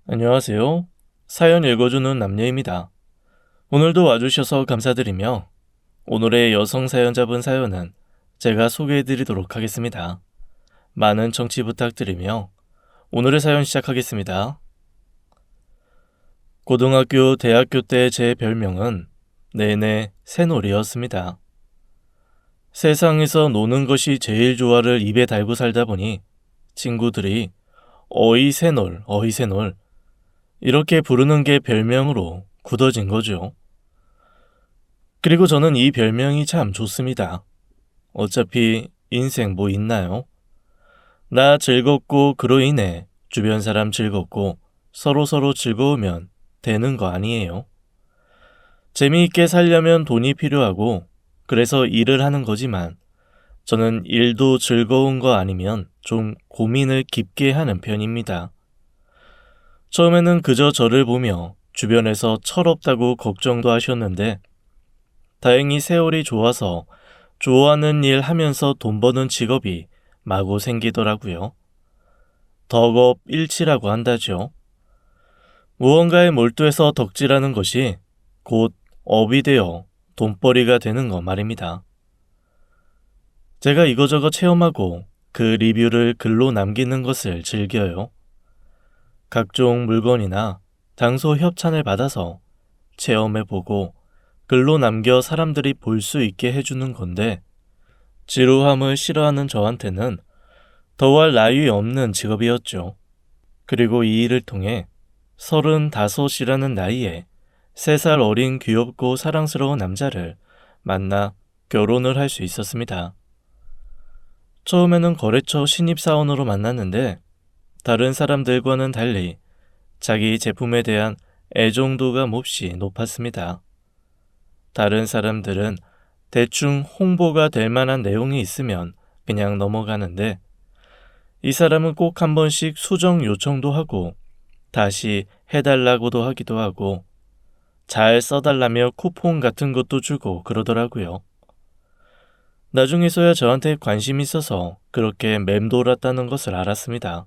안녕하세요. 사연 읽어주는 남녀입니다. 오늘도 와주셔서 감사드리며 오늘의 여성 사연자분 사연은 제가 소개해드리도록 하겠습니다. 많은 청취 부탁드리며 오늘의 사연 시작하겠습니다. 고등학교, 대학교 때 제 별명은 내내 새놀이였습니다. 세상에서 노는 것이 제일 좋아를 입에 달고 살다 보니 친구들이 어이 새놀, 어이 새놀 이렇게 부르는 게 별명으로 굳어진 거죠. 그리고 저는 이 별명이 참 좋습니다. 어차피 인생 뭐 있나요? 나 즐겁고 그로 인해 주변 사람 즐겁고 서로서로 즐거우면 되는 거 아니에요? 재미있게 살려면 돈이 필요하고 그래서 일을 하는 거지만 저는 일도 즐거운 거 아니면 좀 고민을 깊게 하는 편입니다. 처음에는 그저 저를 보며 주변에서 철없다고 걱정도 하셨는데 다행히 세월이 좋아서 좋아하는 일 하면서 돈 버는 직업이 마구 생기더라고요. 덕업일치라고 한다죠. 무언가에 몰두해서 덕질하는 것이 곧 업이 되어 돈벌이가 되는 거 말입니다. 제가 이거저거 체험하고 그 리뷰를 글로 남기는 것을 즐겨요. 각종 물건이나 장소 협찬을 받아서 체험해보고 글로 남겨 사람들이 볼 수 있게 해주는 건데 지루함을 싫어하는 저한테는 더할 나위 없는 직업이었죠. 그리고 이 일을 통해 35이라는 나이에 3살 어린 귀엽고 사랑스러운 남자를 만나 결혼을 할 수 있었습니다. 처음에는 거래처 신입사원으로 만났는데 다른 사람들과는 달리 자기 제품에 대한 애정도가 몹시 높았습니다. 다른 사람들은 대충 홍보가 될 만한 내용이 있으면 그냥 넘어가는데 이 사람은 꼭 한 번씩 수정 요청도 하고 다시 해달라고도 하기도 하고 잘 써달라며 쿠폰 같은 것도 주고 그러더라고요. 나중에서야 저한테 관심이 있어서 그렇게 맴돌았다는 것을 알았습니다.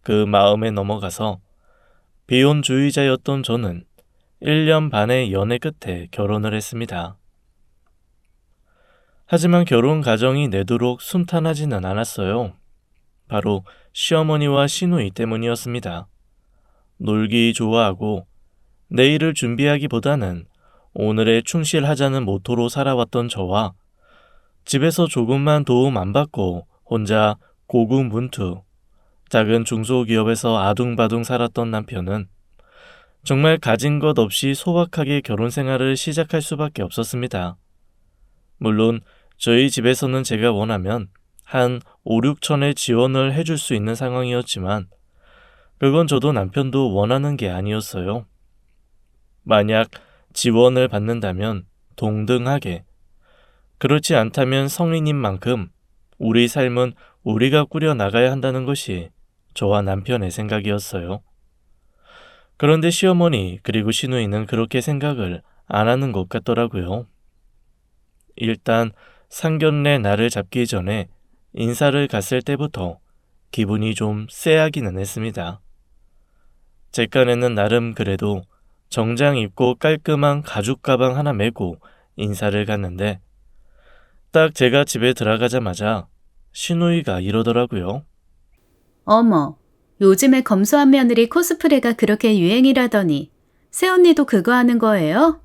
그 마음에 넘어가서 비혼주의자였던 저는 1년 반의 연애 끝에 결혼을 했습니다. 하지만 결혼 과정이 내도록 순탄하지는 않았어요. 바로 시어머니와 시누이 때문이었습니다. 놀기 좋아하고 내일을 준비하기보다는 오늘에 충실하자는 모토로 살아왔던 저와 집에서 조금만 도움 안 받고 혼자 고군분투 작은 중소기업에서 아둥바둥 살았던 남편은 정말 가진 것 없이 소박하게 결혼 생활을 시작할 수밖에 없었습니다. 물론 저희 집에서는 제가 원하면 한 5, 6천의 지원을 해줄 수 있는 상황이었지만 그건 저도 남편도 원하는 게 아니었어요. 만약 지원을 받는다면 동등하게, 그렇지 않다면 성인인 만큼 우리 삶은 우리가 꾸려나가야 한다는 것이 저와 남편의 생각이었어요. 그런데 시어머니 그리고 시누이는 그렇게 생각을 안 하는 것 같더라고요. 일단 상견례 날을 잡기 전에 인사를 갔을 때부터 기분이 좀 쎄하기는 했습니다. 제 깐에는 나름 그래도 정장 입고 깔끔한 가죽 가방 하나 메고 인사를 갔는데 딱 제가 집에 들어가자마자 시누이가 이러더라고요. 어머, 요즘에 검소한 며느리 코스프레가 그렇게 유행이라더니 새언니도 그거 하는 거예요?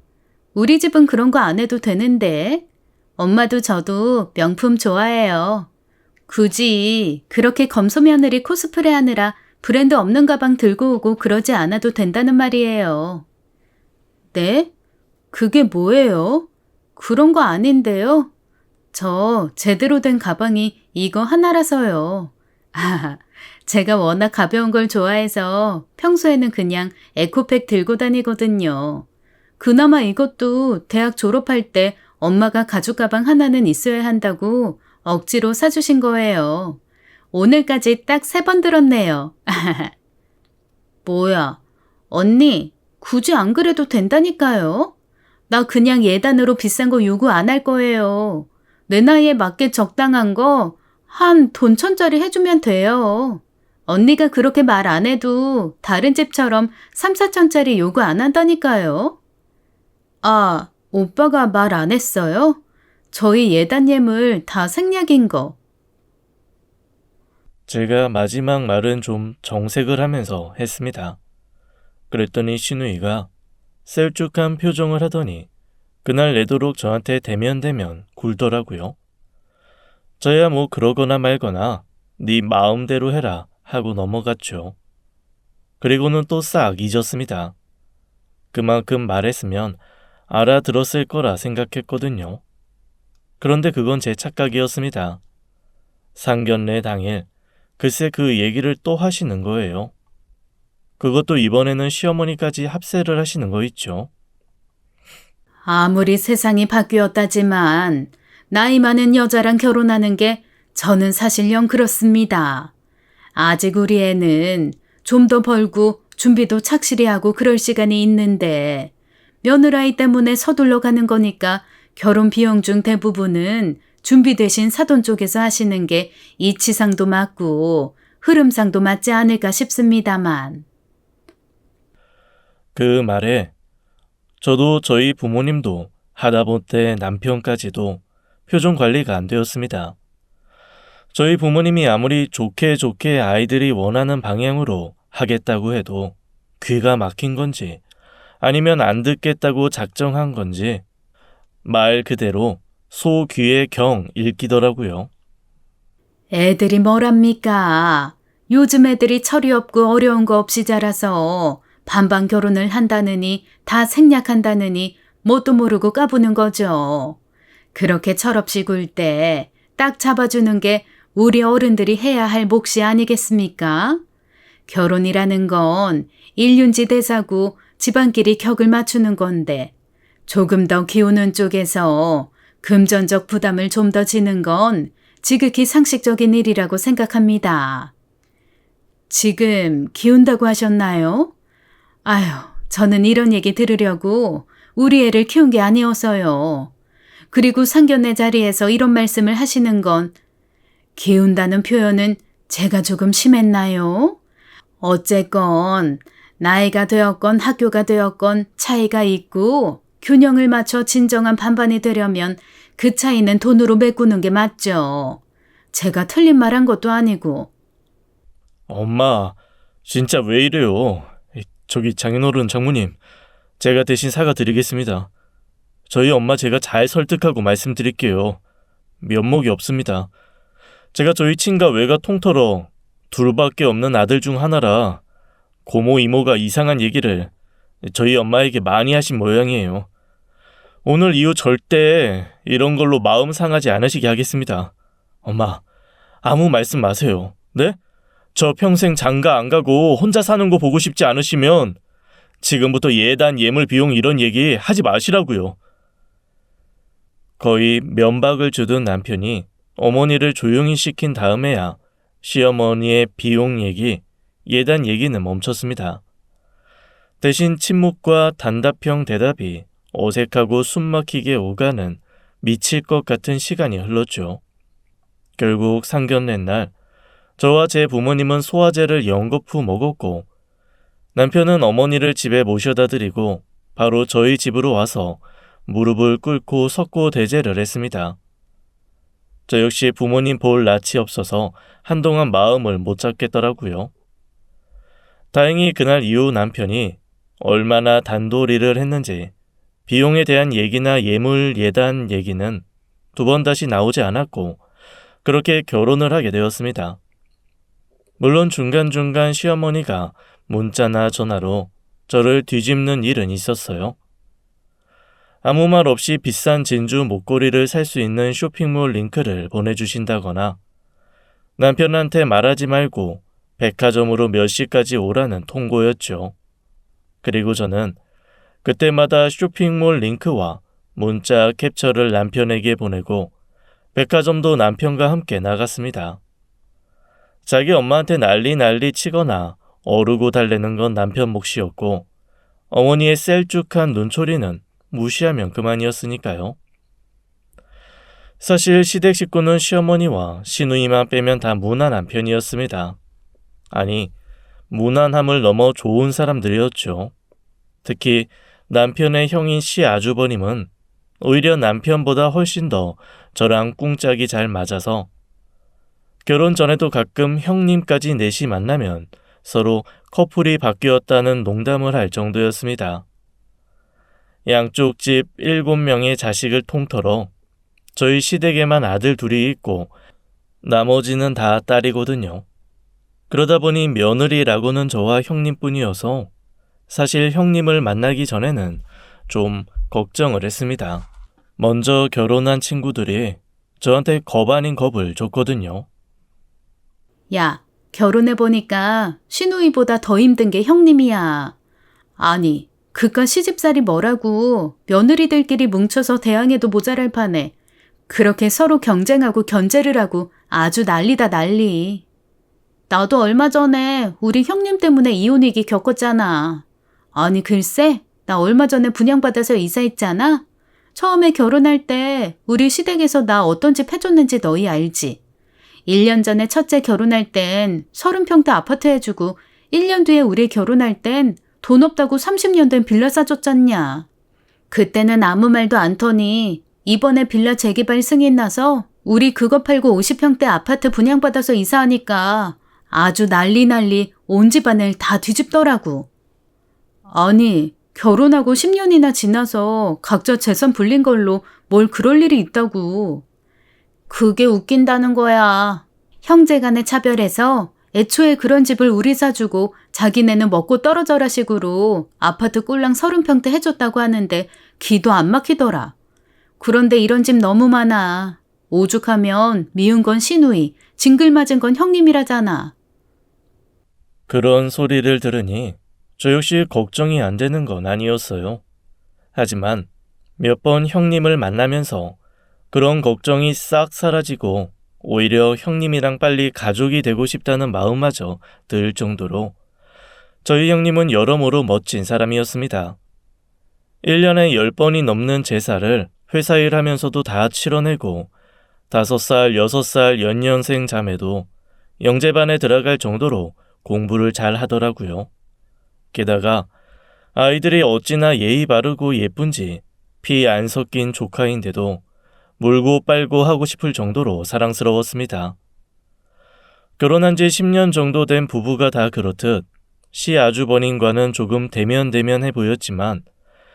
우리 집은 그런 거 안 해도 되는데. 엄마도 저도 명품 좋아해요. 굳이 그렇게 검소 며느리 코스프레 하느라 브랜드 없는 가방 들고 오고 그러지 않아도 된다는 말이에요. 네? 그게 뭐예요? 그런 거 아닌데요? 저 제대로 된 가방이 이거 하나라서요. 아, 제가 워낙 가벼운 걸 좋아해서 평소에는 그냥 에코백 들고 다니거든요. 그나마 이것도 대학 졸업할 때 엄마가 가죽 가방 하나는 있어야 한다고 억지로 사주신 거예요. 오늘까지 딱 3번 들었네요. 뭐야, 언니, 굳이 안 그래도 된다니까요? 나 그냥 예단으로 비싼 거 요구 안 할 거예요. 내 나이에 맞게 적당한 거 한 돈 1,000짜리 해주면 돼요. 언니가 그렇게 말 안 해도 다른 집처럼 3, 4천짜리 요구 안 한다니까요. 아, 오빠가 말 안 했어요? 저희 예단 예물 다 생략인 거. 제가 마지막 말은 좀 정색을 하면서 했습니다. 그랬더니 신우이가 셀쭉한 표정을 하더니 그날 내도록 저한테 대면대면 굴더라고요. 저야 뭐 그러거나 말거나 네 마음대로 해라 하고 넘어갔죠. 그리고는 또 싹 잊었습니다. 그만큼 말했으면 알아들었을 거라 생각했거든요. 그런데 그건 제 착각이었습니다. 상견례 당일 글쎄 그 얘기를 또 하시는 거예요. 그것도 이번에는 시어머니까지 합세를 하시는 거 있죠. 아무리 세상이 바뀌었다지만 나이 많은 여자랑 결혼하는 게 저는 사실 영 그렇습니다. 아직 우리 애는 좀 더 벌고 준비도 착실히 하고 그럴 시간이 있는데 며느라이 때문에 서둘러 가는 거니까 결혼 비용 중 대부분은 준비 대신 사돈 쪽에서 하시는 게 이치상도 맞고 흐름상도 맞지 않을까 싶습니다만. 그 말에 저도 저희 부모님도 하다못해 남편까지도 표정 관리가 안 되었습니다. 저희 부모님이 아무리 좋게 아이들이 원하는 방향으로 하겠다고 해도 귀가 막힌 건지 아니면 안 듣겠다고 작정한 건지 말 그대로 소 귀에 경 읽히더라고요. 애들이 뭐랍니까? 요즘 애들이 철이 없고 어려운 거 없이 자라서 반반 결혼을 한다느니 다 생략한다느니 뭣도 모르고 까부는 거죠. 그렇게 철없이 굴 때 딱 잡아주는 게 우리 어른들이 해야 할 몫이 아니겠습니까? 결혼이라는 건 일륜지 대사고 집안끼리 격을 맞추는 건데 조금 더 기우는 쪽에서 금전적 부담을 좀 더 지는 건 지극히 상식적인 일이라고 생각합니다. 지금 기운다고 하셨나요? 아휴, 저는 이런 얘기 들으려고 우리 애를 키운 게 아니어서요. 그리고 상견례 자리에서 이런 말씀을 하시는 건 기운다는 표현은 제가 조금 심했나요? 어쨌건 나이가 되었건 학교가 되었건 차이가 있고 균형을 맞춰 진정한 반반이 되려면 그 차이는 돈으로 메꾸는 게 맞죠. 제가 틀린 말 한 것도 아니고. 엄마, 진짜 왜 이래요? 저기 장인어른 장모님, 제가 대신 사과드리겠습니다. 저희 엄마 제가 잘 설득하고 말씀드릴게요. 면목이 없습니다. 제가 저희 친가 외가 통틀어 둘밖에 없는 아들 중 하나라 고모 이모가 이상한 얘기를 저희 엄마에게 많이 하신 모양이에요. 오늘 이후 절대 이런 걸로 마음 상하지 않으시게 하겠습니다. 엄마, 아무 말씀 마세요. 네? 저 평생 장가 안 가고 혼자 사는 거 보고 싶지 않으시면 지금부터 예단 예물 비용 이런 얘기 하지 마시라고요. 거의 면박을 주던 남편이 어머니를 조용히 시킨 다음에야 시어머니의 비용 얘기, 예단 얘기는 멈췄습니다. 대신 침묵과 단답형 대답이 어색하고 숨막히게 오가는 미칠 것 같은 시간이 흘렀죠. 결국 상견례 날 저와 제 부모님은 소화제를 연거푸 먹었고 남편은 어머니를 집에 모셔다 드리고 바로 저희 집으로 와서 무릎을 꿇고 석고 대제를 했습니다. 저 역시 부모님 볼 낯이 없어서 한동안 마음을 못 잡겠더라고요. 다행히 그날 이후 남편이 얼마나 단도리를 했는지 비용에 대한 얘기나 예물 예단 얘기는 두 번 다시 나오지 않았고 그렇게 결혼을 하게 되었습니다. 물론 중간중간 시어머니가 문자나 전화로 저를 뒤집는 일은 있었어요. 아무 말 없이 비싼 진주 목걸이를 살 수 있는 쇼핑몰 링크를 보내주신다거나 남편한테 말하지 말고 백화점으로 몇 시까지 오라는 통고였죠. 그리고 저는 그때마다 쇼핑몰 링크와 문자 캡처를 남편에게 보내고 백화점도 남편과 함께 나갔습니다. 자기 엄마한테 난리 치거나 어르고 달래는 건 남편 몫이었고 어머니의 셀쭉한 눈초리는 무시하면 그만이었으니까요. 사실 시댁 식구는 시어머니와 시누이만 빼면 다 무난한 편이었습니다. 아니, 무난함을 넘어 좋은 사람들이었죠. 특히 남편의 형인 씨 아주버님은 오히려 남편보다 훨씬 더 저랑 꿍짝이 잘 맞아서 결혼 전에도 가끔 형님까지 넷이 만나면 서로 커플이 바뀌었다는 농담을 할 정도였습니다. 양쪽 집 7명의 자식을 통틀어 저희 시댁에만 아들 둘이 있고 나머지는 다 딸이거든요. 그러다 보니 며느리라고는 저와 형님뿐이어서 사실 형님을 만나기 전에는 좀 걱정을 했습니다. 먼저 결혼한 친구들이 저한테 겁 아닌 겁을 줬거든요. 야, 결혼해보니까 시누이보다 더 힘든 게 형님이야. 아니, 그깟 시집살이 뭐라고 며느리들끼리 뭉쳐서 대항해도 모자랄 판에 그렇게 서로 경쟁하고 견제를 하고 아주 난리다 난리. 나도 얼마 전에 우리 형님 때문에 이혼위기 겪었잖아. 아니 글쎄, 나 얼마 전에 분양받아서 이사했잖아. 처음에 결혼할 때 우리 시댁에서 나 어떤 집 해줬는지 너희 알지? 1년 전에 첫째 결혼할 땐 30평대 아파트 해주고 1년 뒤에 우리 결혼할 땐 돈 없다고 30년 된 빌라 싸줬잖냐. 그때는 아무 말도 안 터니 이번에 빌라 재개발 승인 나서 우리 그거 팔고 50평대 아파트 분양받아서 이사하니까 아주 난리 온 집안을 다 뒤집더라고. 아니, 결혼하고 10년이나 지나서 각자 재산 불린 걸로 뭘 그럴 일이 있다고. 그게 웃긴다는 거야. 형제 간에 차별해서 애초에 그런 집을 우리 사주고 자기네는 먹고 떨어져라 식으로 아파트 꼴랑 30평대 해줬다고 하는데 기도 안 막히더라. 그런데 이런 집 너무 많아. 오죽하면 미운 건 시누이, 징글맞은 건 형님이라잖아. 그런 소리를 들으니 저 역시 걱정이 안 되는 건 아니었어요. 하지만 몇 번 형님을 만나면서 그런 걱정이 싹 사라지고 오히려 형님이랑 빨리 가족이 되고 싶다는 마음마저 들 정도로 저희 형님은 여러모로 멋진 사람이었습니다. 1년에 10번이 넘는 제사를 회사 일하면서도 다 치러내고 5살, 6살 연년생 자매도 영재반에 들어갈 정도로 공부를 잘 하더라고요. 게다가 아이들이 어찌나 예의 바르고 예쁜지 피 안 섞인 조카인데도 물고 빨고 하고 싶을 정도로 사랑스러웠습니다. 결혼한 지 10년 정도 된 부부가 다 그렇듯 시 아주버님과는 조금 대면대면해 보였지만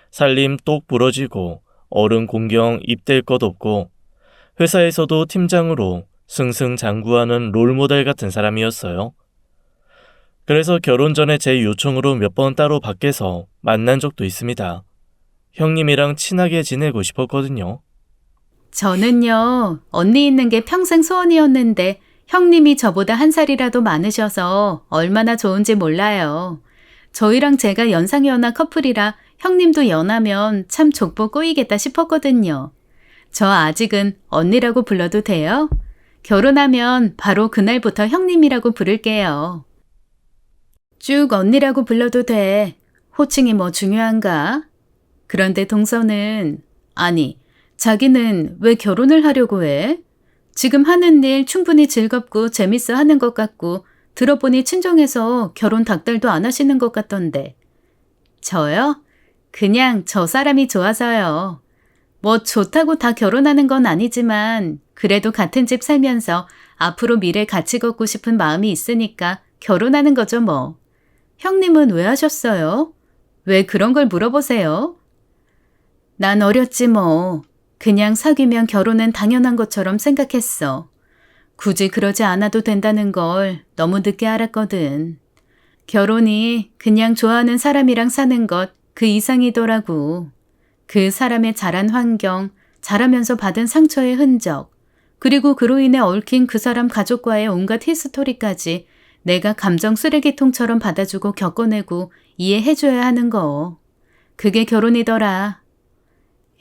살림 똑 부러지고 어른 공경 입댈 것 없고 회사에서도 팀장으로 승승장구하는 롤모델 같은 사람이었어요. 그래서 결혼 전에 제 요청으로 몇 번 따로 밖에서 만난 적도 있습니다. 형님이랑 친하게 지내고 싶었거든요. 저는요, 언니 있는 게 평생 소원이었는데 형님이 저보다 한 살이라도 많으셔서 얼마나 좋은지 몰라요. 저희랑 제가 연상이 연하 커플이라 형님도 연하면 참 족보 꼬이겠다 싶었거든요. 저 아직은 언니라고 불러도 돼요? 결혼하면 바로 그날부터 형님이라고 부를게요. 쭉 언니라고 불러도 돼. 호칭이 뭐 중요한가? 그런데 동서는, 아니, 자기는 왜 결혼을 하려고 해? 지금 하는 일 충분히 즐겁고 재밌어 하는 것 같고 들어보니 친정에서 결혼 닭달도 안 하시는 것 같던데. 저요? 그냥 저 사람이 좋아서요. 뭐 좋다고 다 결혼하는 건 아니지만 그래도 같은 집 살면서 앞으로 미래 같이 걷고 싶은 마음이 있으니까 결혼하는 거죠 뭐. 형님은 왜 하셨어요? 왜 그런 걸 물어보세요? 난 어렸지 뭐. 그냥 사귀면 결혼은 당연한 것처럼 생각했어. 굳이 그러지 않아도 된다는 걸 너무 늦게 알았거든. 결혼이 그냥 좋아하는 사람이랑 사는 것 그 이상이더라고. 그 사람의 자란 환경, 자라면서 받은 상처의 흔적, 그리고 그로 인해 얽힌 그 사람 가족과의 온갖 히스토리까지 내가 감정 쓰레기통처럼 받아주고 겪어내고 이해해줘야 하는 거. 그게 결혼이더라.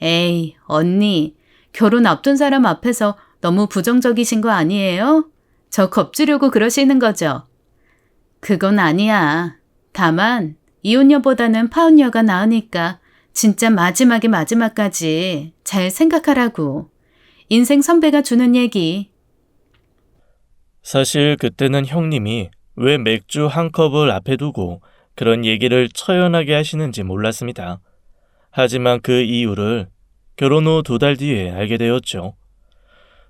에이, 언니, 결혼 앞둔 사람 앞에서 너무 부정적이신 거 아니에요? 저 겁주려고 그러시는 거죠? 그건 아니야. 다만 이혼녀보다는 파혼녀가 나으니까 진짜 마지막까지 잘 생각하라고. 인생 선배가 주는 얘기. 사실 그때는 형님이 왜 맥주 한 컵을 앞에 두고 그런 얘기를 처연하게 하시는지 몰랐습니다. 하지만 그 이유를 결혼 후 2달 뒤에 알게 되었죠.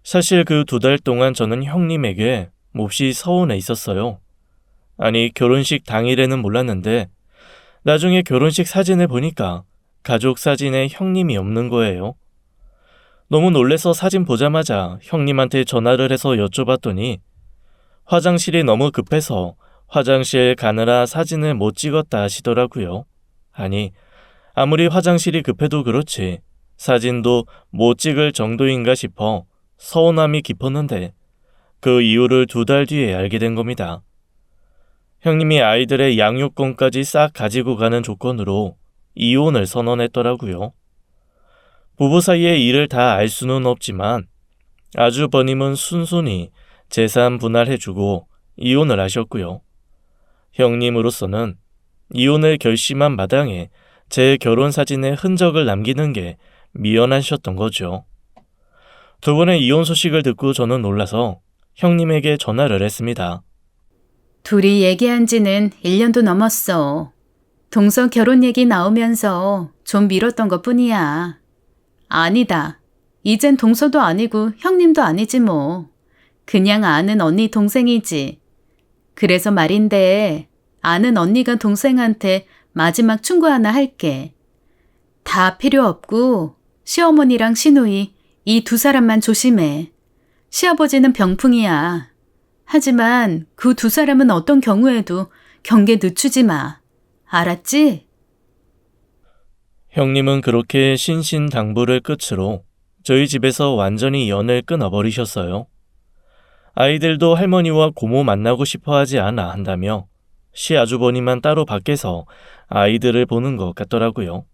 사실 그 2달 동안 저는 형님에게 몹시 서운해 있었어요. 아니, 결혼식 당일에는 몰랐는데 나중에 결혼식 사진을 보니까 가족 사진에 형님이 없는 거예요. 너무 놀래서 사진 보자마자 형님한테 전화를 해서 여쭤봤더니 화장실이 너무 급해서 화장실 가느라 사진을 못 찍었다 하시더라고요. 아니, 아무리 화장실이 급해도 그렇지 사진도 못 찍을 정도인가 싶어 서운함이 깊었는데 그 이유를 2달 뒤에 알게 된 겁니다. 형님이 아이들의 양육권까지 싹 가지고 가는 조건으로 이혼을 선언했더라고요. 부부 사이의 일을 다 알 수는 없지만 아주버님은 순순히 재산 분할해주고 이혼을 하셨고요. 형님으로서는 이혼을 결심한 마당에 제 결혼 사진에 흔적을 남기는 게 미연하셨던 거죠. 2번의 이혼 소식을 듣고 저는 놀라서 형님에게 전화를 했습니다. 둘이 얘기한 지는 1년도 넘었어. 동서 결혼 얘기 나오면서 좀 미뤘던 것 뿐이야. 아니다. 이젠 동서도 아니고 형님도 아니지 뭐. 그냥 아는 언니 동생이지. 그래서 말인데 아는 언니가 동생한테 마지막 충고 하나 할게. 다 필요 없고 시어머니랑 시누이 이 2사람만 조심해. 시아버지는 병풍이야. 하지만 그 2사람은 어떤 경우에도 경계 늦추지 마. 알았지? 형님은 그렇게 신신당부를 끝으로 저희 집에서 완전히 연을 끊어버리셨어요. 아이들도 할머니와 고모 만나고 싶어 하지 않아 한다며 시아주버니만 따로 밖에서 아이들을 보는 것 같더라고요.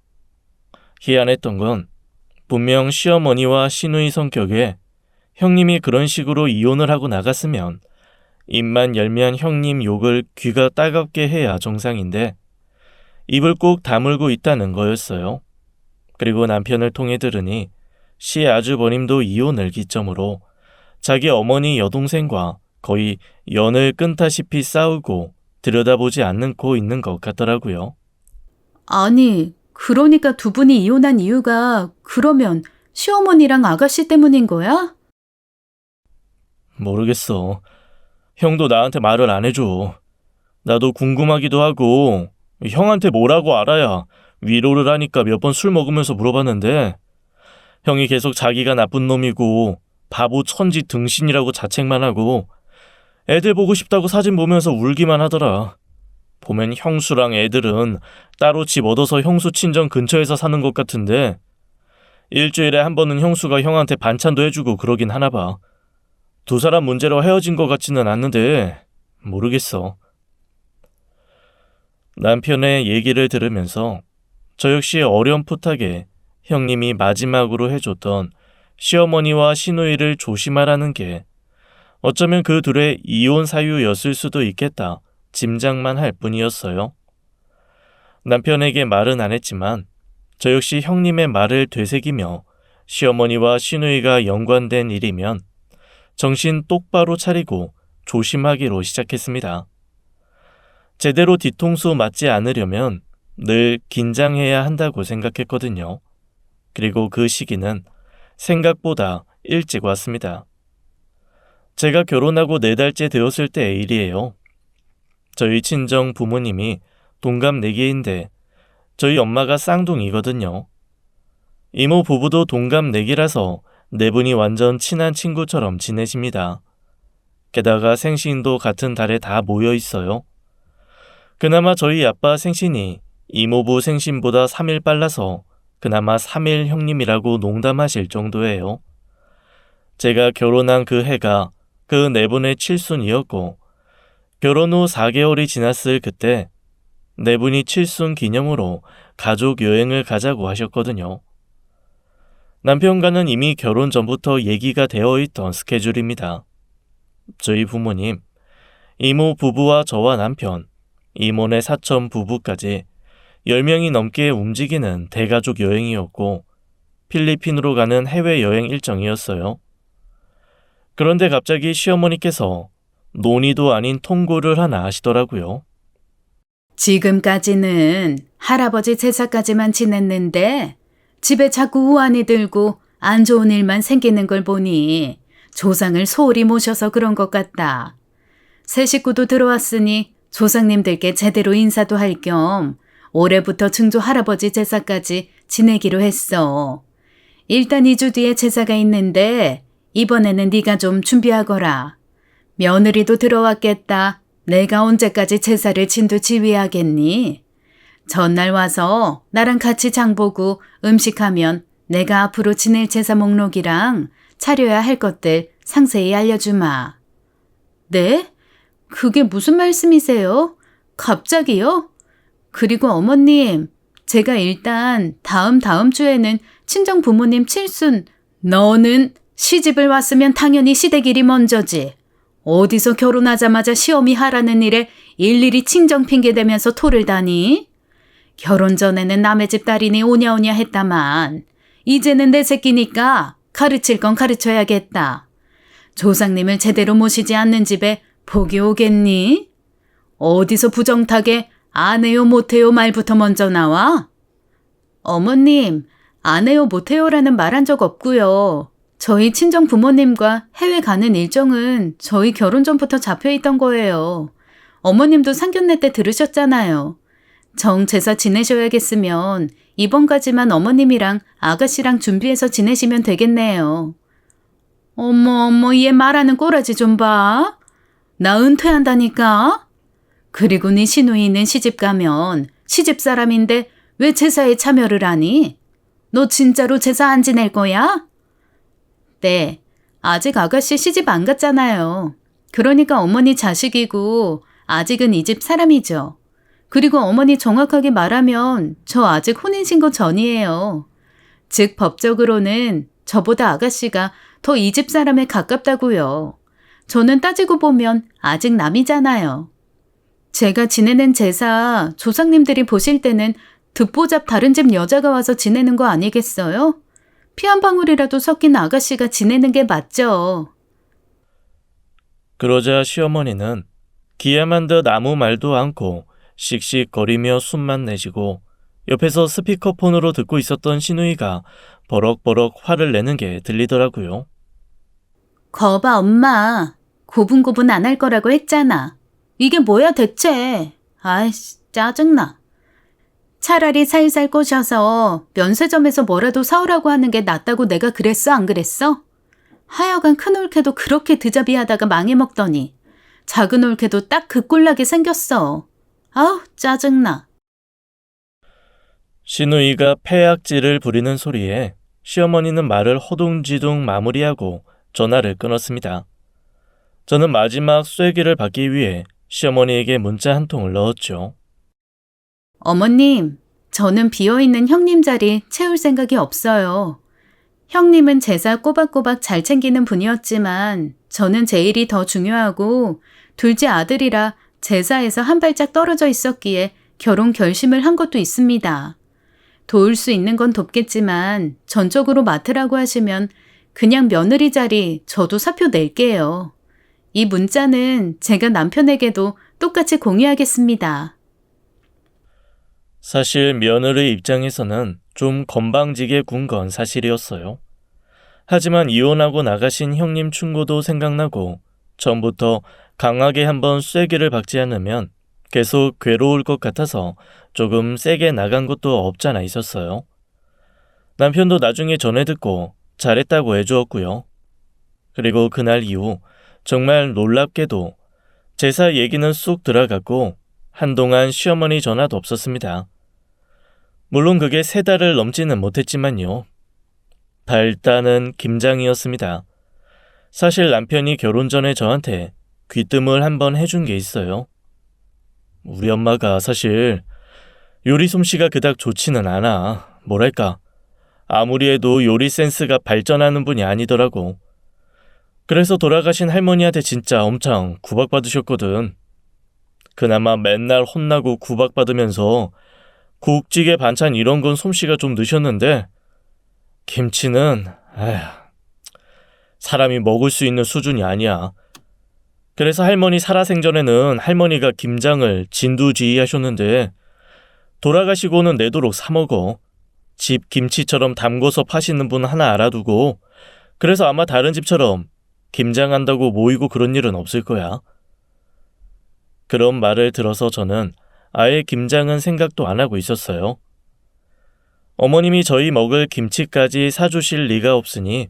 희한했던 건 분명 시어머니와 시누이 성격에 형님이 그런 식으로 이혼을 하고 나갔으면 입만 열면 형님 욕을 귀가 따갑게 해야 정상인데 입을 꼭 다물고 있다는 거였어요. 그리고 남편을 통해 들으니 시아주버님도 이혼을 기점으로 자기 어머니 여동생과 거의 연을 끊다시피 싸우고 들여다보지 않고 있는 것 같더라고요. 아니, 그러니까 2분이 이혼한 이유가 그러면 시어머니랑 아가씨 때문인 거야? 모르겠어. 형도 나한테 말을 안 해줘. 나도 궁금하기도 하고 형한테 뭐라고 알아야 위로를 하니까 몇 번 술 먹으면서 물어봤는데 형이 계속 자기가 나쁜 놈이고 바보 천지 등신이라고 자책만 하고 애들 보고 싶다고 사진 보면서 울기만 하더라. 보면 형수랑 애들은 따로 집 얻어서 형수 친정 근처에서 사는 것 같은데 일주일에 한 번은 형수가 형한테 반찬도 해주고 그러긴 하나 봐. 2사람 문제로 헤어진 것 같지는 않는데 모르겠어. 남편의 얘기를 들으면서 저 역시 어렴풋하게 형님이 마지막으로 해줬던 시어머니와 시누이를 조심하라는 게 어쩌면 그 둘의 이혼 사유였을 수도 있겠다 짐작만 할 뿐이었어요. 남편에게 말은 안 했지만 저 역시 형님의 말을 되새기며 시어머니와 시누이가 연관된 일이면 정신 똑바로 차리고 조심하기로 시작했습니다. 제대로 뒤통수 맞지 않으려면 늘 긴장해야 한다고 생각했거든요. 그리고 그 시기는 생각보다 일찍 왔습니다. 제가 결혼하고 4달째 되었을 때의 일이에요. 저희 친정 부모님이 동갑 4개인데 저희 엄마가 쌍둥이거든요. 이모 부부도 동갑 4개라서 4분이 완전 친한 친구처럼 지내십니다. 게다가 생신도 같은 달에 다 모여 있어요. 그나마 저희 아빠 생신이 이모부 생신보다 3일 빨라서 그나마 3일 형님이라고 농담하실 정도예요. 제가 결혼한 그 해가 그 4분의 칠순이었고 결혼 후 4개월이 지났을 그때 4분이 칠순 기념으로 가족 여행을 가자고 하셨거든요. 남편과는 이미 결혼 전부터 얘기가 되어 있던 스케줄입니다. 저희 부모님, 이모 부부와 저와 남편, 이모네 사촌 부부까지 10명이 넘게 움직이는 대가족 여행이었고 필리핀으로 가는 해외여행 일정이었어요. 그런데 갑자기 시어머니께서 논의도 아닌 통고를 하나 하시더라고요. 지금까지는 할아버지 제사까지만 지냈는데 집에 자꾸 우환이 들고 안 좋은 일만 생기는 걸 보니 조상을 소홀히 모셔서 그런 것 같다. 새 식구도 들어왔으니 조상님들께 제대로 인사도 할 겸 올해부터 증조 할아버지 제사까지 지내기로 했어. 일단 2주 뒤에 제사가 있는데 이번에는 네가 좀 준비하거라. 며느리도 들어왔겠다. 내가 언제까지 제사를 진두 지휘하겠니? 전날 와서 나랑 같이 장 보고 음식하면 내가 앞으로 지낼 제사 목록이랑 차려야 할 것들 상세히 알려주마. 네? 그게 무슨 말씀이세요? 갑자기요? 그리고 어머님, 제가 일단 다음 주에는 친정 부모님 칠순, 너는 시집을 왔으면 당연히 시댁일이 먼저지. 어디서 결혼하자마자 시어미 하라는 일에 일일이 친정 핑계 대면서 토를 다니? 결혼 전에는 남의 집 딸이니 오냐오냐 했다만 이제는 내 새끼니까 가르칠 건 가르쳐야겠다. 조상님을 제대로 모시지 않는 집에 복이 오겠니? 어디서 부정타게 안 해요 못해요 말부터 먼저 나와? 어머님, 안 해요 못해요라는 말 한 적 없고요. 저희 친정 부모님과 해외 가는 일정은 저희 결혼 전부터 잡혀 있던 거예요. 어머님도 상견례 때 들으셨잖아요. 정제사 지내셔야겠으면 이번까지만 어머님이랑 아가씨랑 준비해서 지내시면 되겠네요. 어머, 얘 말하는 꼬라지 좀 봐. 나 은퇴한다니까? 그리고 네 시누이는 시집 가면 시집 사람인데 왜 제사에 참여를 하니? 너 진짜로 제사 안 지낼 거야? 네, 아직 아가씨 시집 안 갔잖아요. 그러니까 어머니 자식이고 아직은 이 집 사람이죠. 그리고 어머니 정확하게 말하면 저 아직 혼인신고 전이에요. 즉 법적으로는 저보다 아가씨가 더 이 집 사람에 가깝다고요. 저는 따지고 보면 아직 남이잖아요. 제가 지내는 제사 조상님들이 보실 때는 듣보잡 다른 집 여자가 와서 지내는 거 아니겠어요? 피 한 방울이라도 섞인 아가씨가 지내는 게 맞죠. 그러자 시어머니는 기야만 듯 아무 말도 않고 씩씩거리며 숨만 내쉬고 옆에서 스피커폰으로 듣고 있었던 시누이가 버럭버럭 화를 내는 게 들리더라고요. 거봐 엄마. 고분고분 안 할 거라고 했잖아. 이게 뭐야 대체. 아이씨 짜증나. 차라리 살살 꼬셔서 면세점에서 뭐라도 사오라고 하는 게 낫다고 내가 그랬어 안 그랬어? 하여간 큰 올케도 그렇게 드자비하다가 망해먹더니 작은 올케도 딱 그 꼴나게 생겼어. 아우 짜증나. 시누이가 패악질을 부리는 소리에 시어머니는 말을 허둥지둥 마무리하고 전화를 끊었습니다. 저는 마지막 쐐기를 받기 위해 시어머니에게 문자 한 통을 넣었죠. 어머님, 저는 비어있는 형님 자리 채울 생각이 없어요. 형님은 제사 꼬박꼬박 잘 챙기는 분이었지만 저는 제 일이 더 중요하고 둘째 아들이라 제사에서 한 발짝 떨어져 있었기에 결혼 결심을 한 것도 있습니다. 도울 수 있는 건 돕겠지만 전적으로 맡으라고 하시면 그냥 며느리 자리 저도 사표 낼게요. 이 문자는 제가 남편에게도 똑같이 공유하겠습니다. 사실 며느리 입장에서는 좀 건방지게 군 건 사실이었어요. 하지만 이혼하고 나가신 형님 충고도 생각나고 처음부터 강하게 한번 쐐기를 박지 않으면 계속 괴로울 것 같아서 조금 세게 나간 것도 없잖아 있었어요. 남편도 나중에 전해 듣고 잘했다고 해주었고요. 그리고 그날 이후 정말 놀랍게도 제사 얘기는 쑥 들어갔고 한동안 시어머니 전화도 없었습니다. 물론 그게 3달을 넘지는 못했지만요. 발단은 김장이었습니다. 사실 남편이 결혼 전에 저한테 귀뜸을 한번 해준 게 있어요. 우리 엄마가 사실 요리 솜씨가 그닥 좋지는 않아. 뭐랄까, 아무리 해도 요리 센스가 발전하는 분이 아니더라고. 그래서 돌아가신 할머니한테 진짜 엄청 구박받으셨거든. 그나마 맨날 혼나고 구박받으면서 국찌개 반찬 이런 건 솜씨가 좀 느셨는데 김치는 사람이 먹을 수 있는 수준이 아니야. 그래서 할머니 살아생전에는 할머니가 김장을 진두지휘하셨는데 돌아가시고는 내도록 사먹어. 집 김치처럼 담궈서 파시는 분 하나 알아두고 그래서 아마 다른 집처럼 김장한다고 모이고 그런 일은 없을 거야. 그런 말을 들어서 저는 아예 김장은 생각도 안 하고 있었어요. 어머님이 저희 먹을 김치까지 사주실 리가 없으니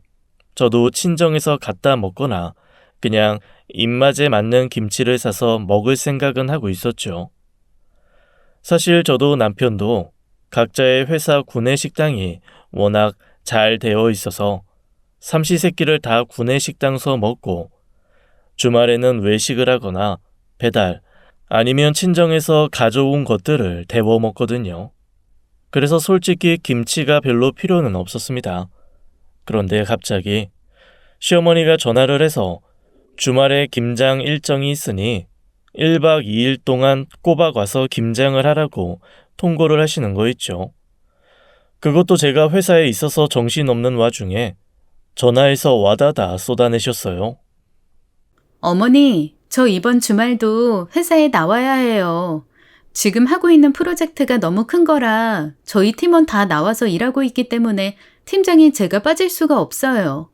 저도 친정에서 갖다 먹거나 그냥 입맛에 맞는 김치를 사서 먹을 생각은 하고 있었죠. 사실 저도 남편도 각자의 회사 구내식당이 워낙 잘 되어 있어서 삼시세끼를 다 구내식당서 먹고 주말에는 외식을 하거나 배달 아니면 친정에서 가져온 것들을 데워 먹거든요. 그래서 솔직히 김치가 별로 필요는 없었습니다. 그런데 갑자기 시어머니가 전화를 해서 주말에 김장 일정이 있으니 1박 2일 동안 꼬박 와서 김장을 하라고 통보를 하시는 거 있죠. 그것도 제가 회사에 있어서 정신없는 와중에 전화해서 와다다 쏟아내셨어요. 어머니, 저 이번 주말도 회사에 나와야 해요. 지금 하고 있는 프로젝트가 너무 큰 거라 저희 팀원 다 나와서 일하고 있기 때문에 팀장인 제가 빠질 수가 없어요.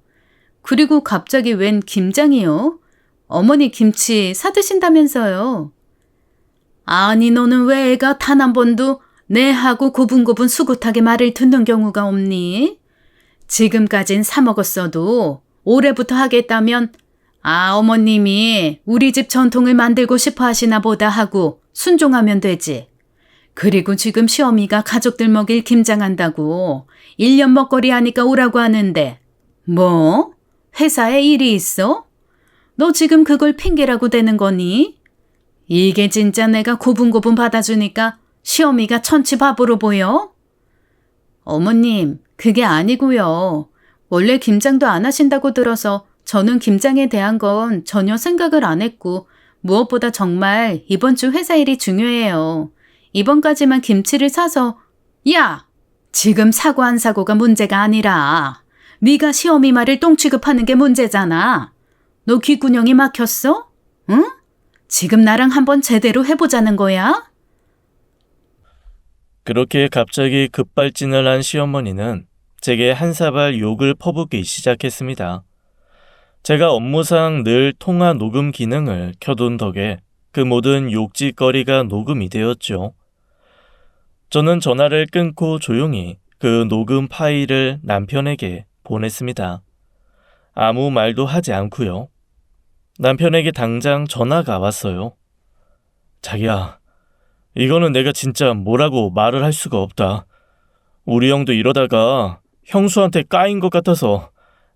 그리고 갑자기 웬 김장이요? 어머니 김치 사드신다면서요. 아니 너는 왜 애가 단 한 번도 내하고 고분고분 수굿하게 말을 듣는 경우가 없니? 지금까진 사 먹었어도 올해부터 하겠다면 어머님이 우리 집 전통을 만들고 싶어 하시나 보다 하고 순종하면 되지. 그리고 지금 시어미가 가족들 먹일 김장한다고 1년 먹거리 하니까 오라고 하는데 뭐? 회사에 일이 있어? 너 지금 그걸 핑계라고 대는 거니? 이게 진짜 내가 고분고분 받아주니까 시어미가 천치바보로 보여? 어머님, 그게 아니고요. 원래 김장도 안 하신다고 들어서 저는 김장에 대한 건 전혀 생각을 안 했고 무엇보다 정말 이번 주 회사 일이 중요해요. 이번까지만 김치를 사서 야! 지금 사고 안 사고가 문제가 아니라 네가 시어미 말을 똥 취급하는 게 문제잖아. 너 귓구녕이 막혔어? 응? 지금 나랑 한번 제대로 해보자는 거야? 그렇게 갑자기 급발진을 한 시어머니는 제게 한 사발 욕을 퍼붓기 시작했습니다. 제가 업무상 늘 통화 녹음 기능을 켜둔 덕에 그 모든 욕짓거리가 녹음이 되었죠. 저는 전화를 끊고 조용히 그 녹음 파일을 남편에게 보냈습니다. 아무 말도 하지 않고요. 남편에게 당장 전화가 왔어요. 자기야, 이거는 내가 진짜 뭐라고 말을 할 수가 없다. 우리 형도 이러다가 형수한테 까인 것 같아서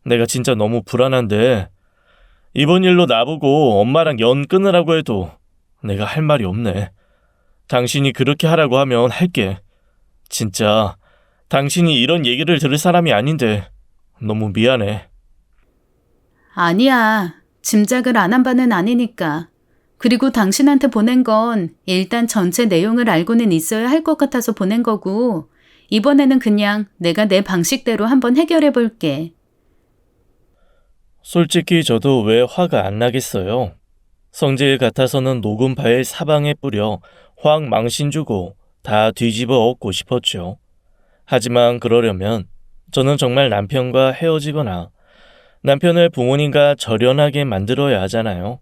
내가 진짜 너무 불안한데 이번 일로 나보고 엄마랑 연 끊으라고 해도 내가 할 말이 없네. 당신이 그렇게 하라고 하면 할게. 진짜 당신이 이런 얘기를 들을 사람이 아닌데 너무 미안해. 아니야. 짐작을 안 한 바는 아니니까. 그리고 당신한테 보낸 건 일단 전체 내용을 알고는 있어야 할 것 같아서 보낸 거고 이번에는 그냥 내가 내 방식대로 한번 해결해 볼게. 솔직히 저도 왜 화가 안 나겠어요. 성질 같아서는 녹음 파일 사방에 뿌려 확 망신 주고 다 뒤집어 엎고 싶었죠. 하지만 그러려면 저는 정말 남편과 헤어지거나 남편을 부모님과 절연하게 만들어야 하잖아요.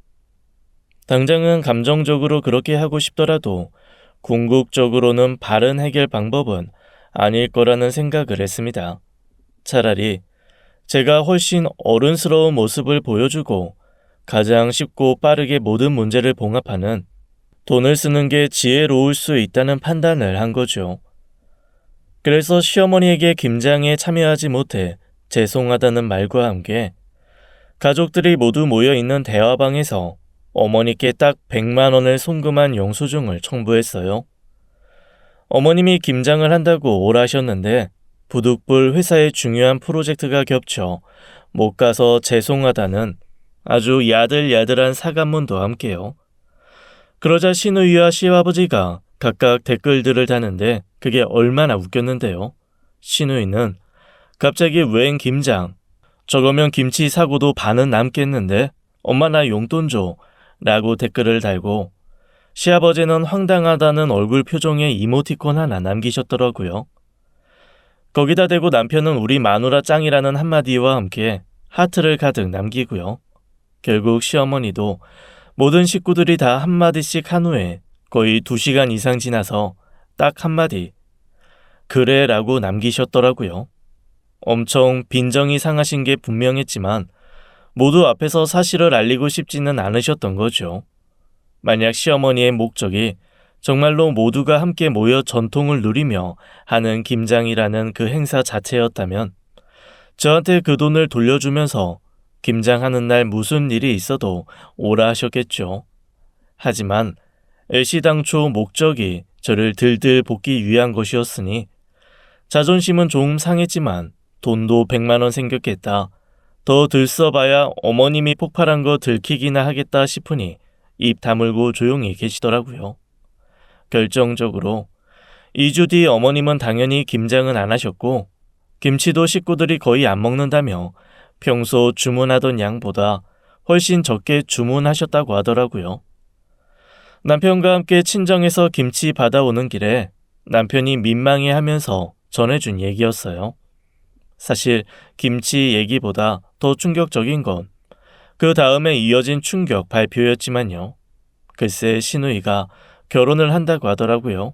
당장은 감정적으로 그렇게 하고 싶더라도 궁극적으로는 바른 해결 방법은 아닐 거라는 생각을 했습니다. 차라리 제가 훨씬 어른스러운 모습을 보여주고 가장 쉽고 빠르게 모든 문제를 봉합하는 돈을 쓰는 게 지혜로울 수 있다는 판단을 한 거죠. 그래서 시어머니에게 김장에 참여하지 못해 죄송하다는 말과 함께 가족들이 모두 모여있는 대화방에서 어머니께 딱 100만 원을 송금한 영수증을 첨부했어요. 어머님이 김장을 한다고 오라셨는데 부득불 회사의 중요한 프로젝트가 겹쳐 못 가서 죄송하다는 아주 야들야들한 사과문도 함께요. 그러자 시누이와 시아버지가 각각 댓글들을 다는데 그게 얼마나 웃겼는데요. 시누이는 갑자기 웬 김장? 저거면 김치 사고도 반은 남겠는데 엄마 나 용돈 줘 라고 댓글을 달고 시아버지는 황당하다는 얼굴 표정의 이모티콘 하나 남기셨더라고요. 거기다 대고 남편은 우리 마누라 짱이라는 한마디와 함께 하트를 가득 남기고요. 결국 시어머니도 모든 식구들이 다 한마디씩 한 후에 거의 2시간 이상 지나서 딱 한마디 그래 라고 남기셨더라고요. 엄청 빈정이 상하신 게 분명했지만 모두 앞에서 사실을 알리고 싶지는 않으셨던 거죠. 만약 시어머니의 목적이 정말로 모두가 함께 모여 전통을 누리며 하는 김장이라는 그 행사 자체였다면 저한테 그 돈을 돌려주면서 김장하는 날 무슨 일이 있어도 오라 하셨겠죠. 하지만 애시당초 목적이 저를 들들 볶기 위한 것이었으니 자존심은 조금 상했지만 돈도 100만 원 생겼겠다. 더 들써봐야 어머님이 폭발한 거 들키기나 하겠다 싶으니 입 다물고 조용히 계시더라고요. 결정적으로 2주 뒤 어머님은 당연히 김장은 안 하셨고 김치도 식구들이 거의 안 먹는다며 평소 주문하던 양보다 훨씬 적게 주문하셨다고 하더라고요. 남편과 함께 친정에서 김치 받아오는 길에 남편이 민망해하면서 전해준 얘기였어요. 사실 김치 얘기보다 더 충격적인 건 그 다음에 이어진 충격 발표였지만요. 글쎄 시누이가 결혼을 한다고 하더라고요.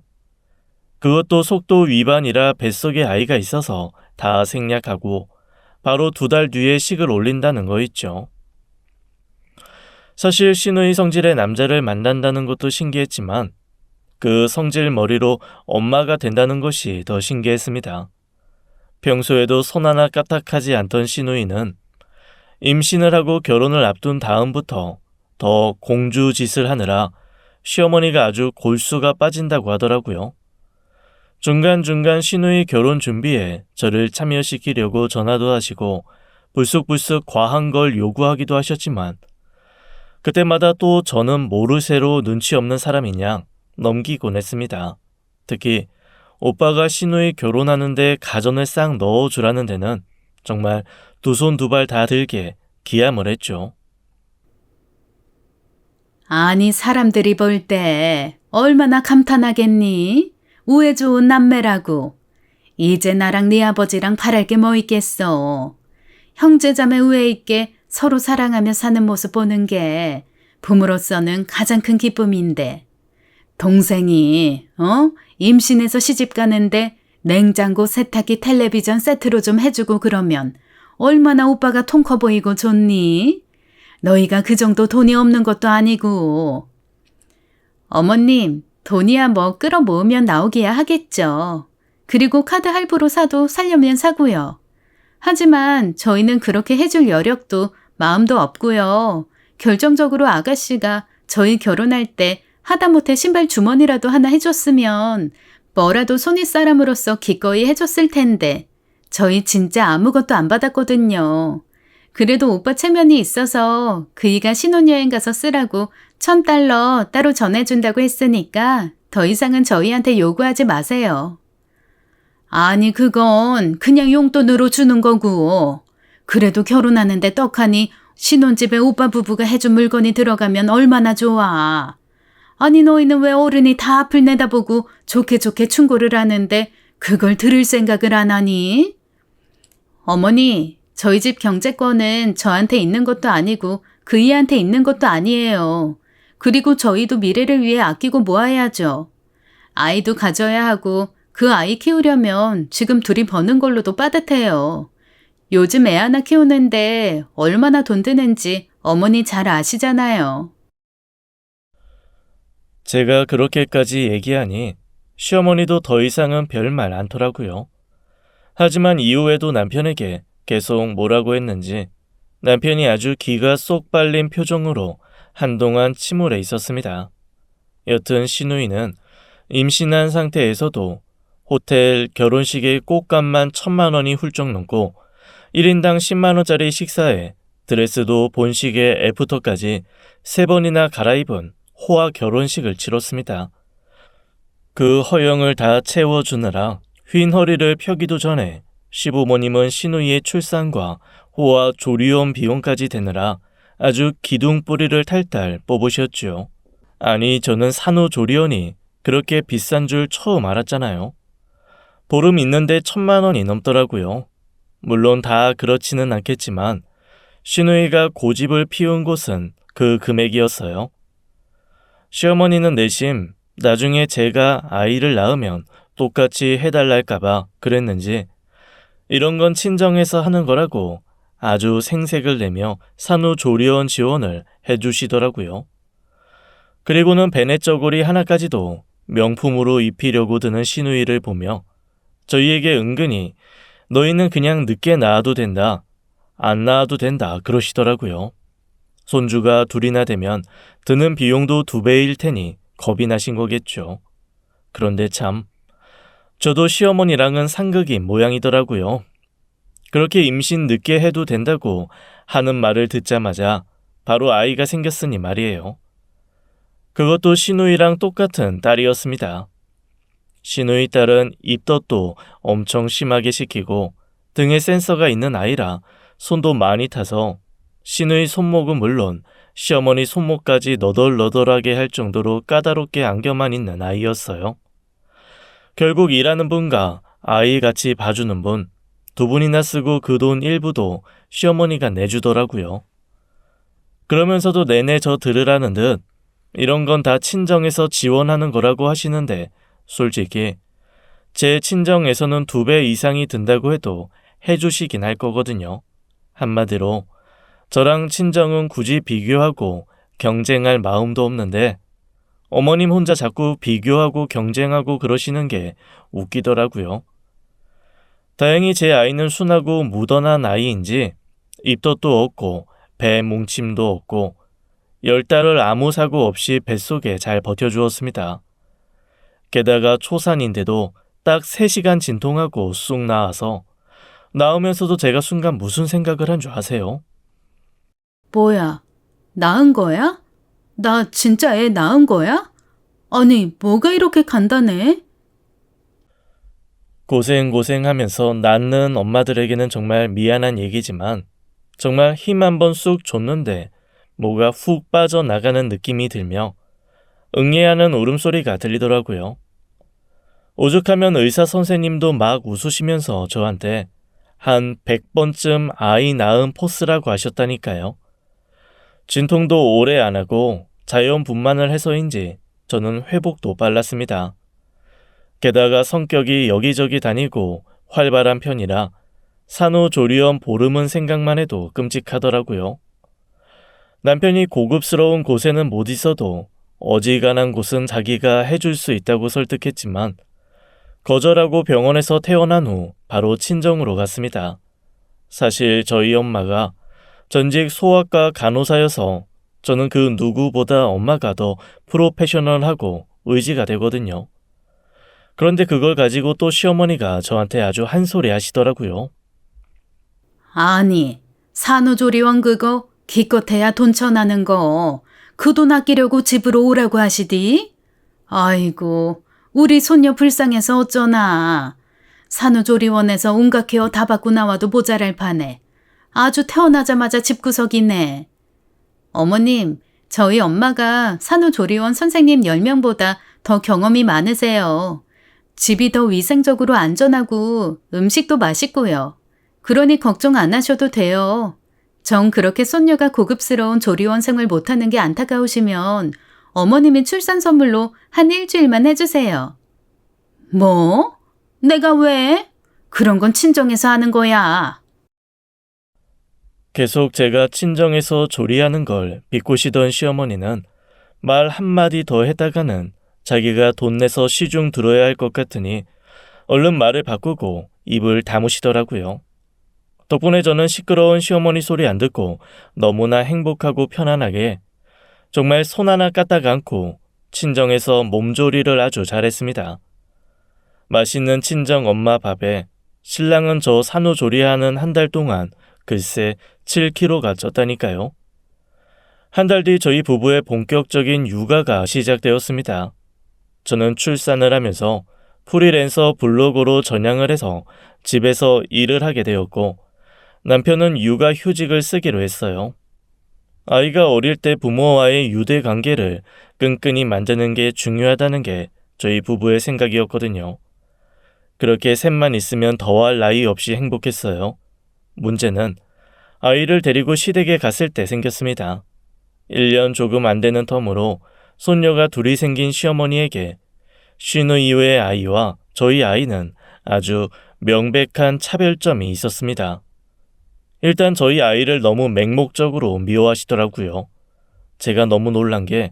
그것도 속도 위반이라 뱃속에 아이가 있어서 다 생략하고 바로 2달 뒤에 식을 올린다는 거 있죠. 사실 시누이 성질의 남자를 만난다는 것도 신기했지만 그 성질 머리로 엄마가 된다는 것이 더 신기했습니다. 평소에도 손 하나 까딱하지 않던 시누이는 임신을 하고 결혼을 앞둔 다음부터 더 공주 짓을 하느라 시어머니가 아주 골수가 빠진다고 하더라고요. 중간중간 시누이 결혼 준비에 저를 참여시키려고 전화도 하시고 불쑥불쑥 과한 걸 요구하기도 하셨지만 그때마다 또 저는 모르쇠로 눈치 없는 사람이냐 넘기곤 했습니다. 특히 오빠가 시누이 결혼하는데 가전을 싹 넣어주라는 데는 정말 2손 2발 다 들게 기함을 했죠. 아니 사람들이 볼 때 얼마나 감탄하겠니? 우애 좋은 남매라고. 이제 나랑 네 아버지랑 바랄 게 뭐 있겠어. 형제자매 우애 있게 서로 사랑하며 사는 모습 보는 게 부모로서는 가장 큰 기쁨인데 동생이 임신해서 시집 가는데 냉장고, 세탁기, 텔레비전 세트로 좀 해주고 그러면 얼마나 오빠가 통 커 보이고 좋니? 너희가 그 정도 돈이 없는 것도 아니고. 어머님, 돈이야 뭐 끌어모으면 나오기야 하겠죠. 그리고 카드 할부로 사도 사려면 사고요. 하지만 저희는 그렇게 해줄 여력도 마음도 없고요. 결정적으로 아가씨가 저희 결혼할 때 하다못해 신발 주머니라도 하나 해줬으면 뭐라도 손윗사람으로서 기꺼이 해줬을 텐데 저희 진짜 아무것도 안 받았거든요. 그래도 오빠 체면이 있어서 그이가 신혼여행 가서 쓰라고 $1,000 따로 전해준다고 했으니까 더 이상은 저희한테 요구하지 마세요. 아니 그건 그냥 용돈으로 주는 거고 그래도 결혼하는데 떡하니 신혼집에 오빠 부부가 해준 물건이 들어가면 얼마나 좋아. 아니 너희는 왜 어른이 다 앞을 내다보고 좋게 충고를 하는데 그걸 들을 생각을 안 하니? 어머니, 저희 집 경제권은 저한테 있는 것도 아니고 그이한테 있는 것도 아니에요. 그리고 저희도 미래를 위해 아끼고 모아야죠. 아이도 가져야 하고 그 아이 키우려면 지금 둘이 버는 걸로도 빠듯해요. 요즘 애 하나 키우는데 얼마나 돈 드는지 어머니 잘 아시잖아요. 제가 그렇게까지 얘기하니 시어머니도 더 이상은 별말 않더라고요. 하지만 이후에도 남편에게 계속 뭐라고 했는지 남편이 아주 기가 쏙 빨린 표정으로 한동안 침울해 있었습니다. 여튼 시누이는 임신한 상태에서도 호텔 결혼식의 꽃값만 1,000만 원이 훌쩍 넘고 1인당 10만 원짜리 식사에 드레스도 본식에 애프터까지 3번이나 갈아입은 호화 결혼식을 치렀습니다. 그 허영을 다 채워주느라 휜 허리를 펴기도 전에 시부모님은 시누이의 출산과 호화 조리원 비용까지 대느라 아주 기둥 뿌리를 탈탈 뽑으셨죠. 아니, 저는 산후조리원이 그렇게 비싼 줄 처음 알았잖아요. 보름 있는데 1,000만 원이 넘더라고요. 물론 다 그렇지는 않겠지만 시누이가 고집을 피운 곳은 그 금액이었어요. 시어머니는 내심 나중에 제가 아이를 낳으면 똑같이 해달랄까봐 그랬는지 이런 건 친정에서 하는 거라고 아주 생색을 내며 산후조리원 지원을 해주시더라고요. 그리고는 베넷저고리 하나까지도 명품으로 입히려고 드는 시누이를 보며 저희에게 은근히 너희는 그냥 늦게 낳아도 된다, 안 낳아도 된다 그러시더라고요. 손주가 둘이나 되면 드는 비용도 2배일 테니 겁이 나신 거겠죠. 그런데 참, 저도 시어머니랑은 상극인 모양이더라고요. 그렇게 임신 늦게 해도 된다고 하는 말을 듣자마자 바로 아이가 생겼으니 말이에요. 그것도 시누이랑 똑같은 딸이었습니다. 시누이 딸은 입덧도 엄청 심하게 시키고 등에 센서가 있는 아이라 손도 많이 타서 시누이 손목은 물론 시어머니 손목까지 너덜너덜하게 할 정도로 까다롭게 안겨만 있는 아이였어요. 결국 일하는 분과 아이 같이 봐주는 분, 2분이나 쓰고 그 돈 일부도 시어머니가 내주더라고요. 그러면서도 내내 저 들으라는 듯 이런 건 다 친정에서 지원하는 거라고 하시는데 솔직히 제 친정에서는 2배 이상이 든다고 해도 해주시긴 할 거거든요. 한마디로 저랑 친정은 굳이 비교하고 경쟁할 마음도 없는데 어머님 혼자 자꾸 비교하고 경쟁하고 그러시는 게 웃기더라고요. 다행히 제 아이는 순하고 무던한 아이인지 입덧도 없고 배 뭉침도 없고 10달을 아무 사고 없이 뱃속에 잘 버텨주었습니다. 게다가 초산인데도 딱 3시간 진통하고 쑥 나와서 나오면서도 제가 순간 무슨 생각을 한 줄 아세요? 뭐야, 낳은 거야? 나 진짜 애 낳은 거야? 아니, 뭐가 이렇게 간단해? 고생하면서 낳는 엄마들에게는 정말 미안한 얘기지만 정말 힘 한번 쑥 줬는데 뭐가 훅 빠져나가는 느낌이 들며 응애하는 울음소리가 들리더라고요. 오죽하면 의사 선생님도 막 웃으시면서 저한테 한 100번쯤 아이 낳은 포스라고 하셨다니까요. 진통도 오래 안 하고 자연분만을 해서인지 저는 회복도 빨랐습니다. 게다가 성격이 여기저기 다니고 활발한 편이라 산후조리원 보름은 생각만 해도 끔찍하더라고요. 남편이 고급스러운 곳에는 못 있어도 어지간한 곳은 자기가 해줄 수 있다고 설득했지만 거절하고 병원에서 태어난 후 바로 친정으로 갔습니다. 사실 저희 엄마가 전직 소아과 간호사여서 저는 그 누구보다 엄마가 더 프로페셔널하고 의지가 되거든요. 그런데 그걸 가지고 또 시어머니가 저한테 아주 한 소리 하시더라고요. 아니, 산후조리원 그거 기껏해야 돈 쳐나는 거. 그 돈 아끼려고 집으로 오라고 하시디? 아이고, 우리 손녀 불쌍해서 어쩌나. 산후조리원에서 온갖 케어 다 받고 나와도 모자랄 판에. 아주 태어나자마자 집구석이네. 어머님, 저희 엄마가 산후조리원 선생님 10명보다 더 경험이 많으세요. 집이 더 위생적으로 안전하고 음식도 맛있고요. 그러니 걱정 안 하셔도 돼요. 정 그렇게 손녀가 고급스러운 조리원 생활 못하는 게 안타까우시면 어머님이 출산 선물로 한 일주일만 해주세요. 뭐? 내가 왜? 그런 건 친정에서 하는 거야. 계속 제가 친정에서 조리하는 걸 비꼬시던 시어머니는 말 한마디 더 했다가는 자기가 돈 내서 시중 들어야 할 것 같으니 얼른 말을 바꾸고 입을 다무시더라고요. 덕분에 저는 시끄러운 시어머니 소리 안 듣고 너무나 행복하고 편안하게 정말 손 하나 까딱 않고 친정에서 몸조리를 아주 잘했습니다. 맛있는 친정 엄마 밥에 신랑은 저 산후조리하는 한 달 동안 글쎄 7kg가 쪘다니까요. 한 달 뒤 저희 부부의 본격적인 육아가 시작되었습니다. 저는 출산을 하면서 프리랜서 블로거로 전향을 해서 집에서 일을 하게 되었고 남편은 육아 휴직을 쓰기로 했어요. 아이가 어릴 때 부모와의 유대 관계를 끈끈이 만드는 게 중요하다는 게 저희 부부의 생각이었거든요. 그렇게 셋만 있으면 더할 나위 없이 행복했어요. 문제는 아이를 데리고 시댁에 갔을 때 생겼습니다. 1년 조금 안 되는 텀으로 손녀가 둘이 생긴 시어머니에게 쉰후 이후의 아이와 저희 아이는 아주 명백한 차별점이 있었습니다. 일단 저희 아이를 너무 맹목적으로 미워하시더라고요. 제가 너무 놀란 게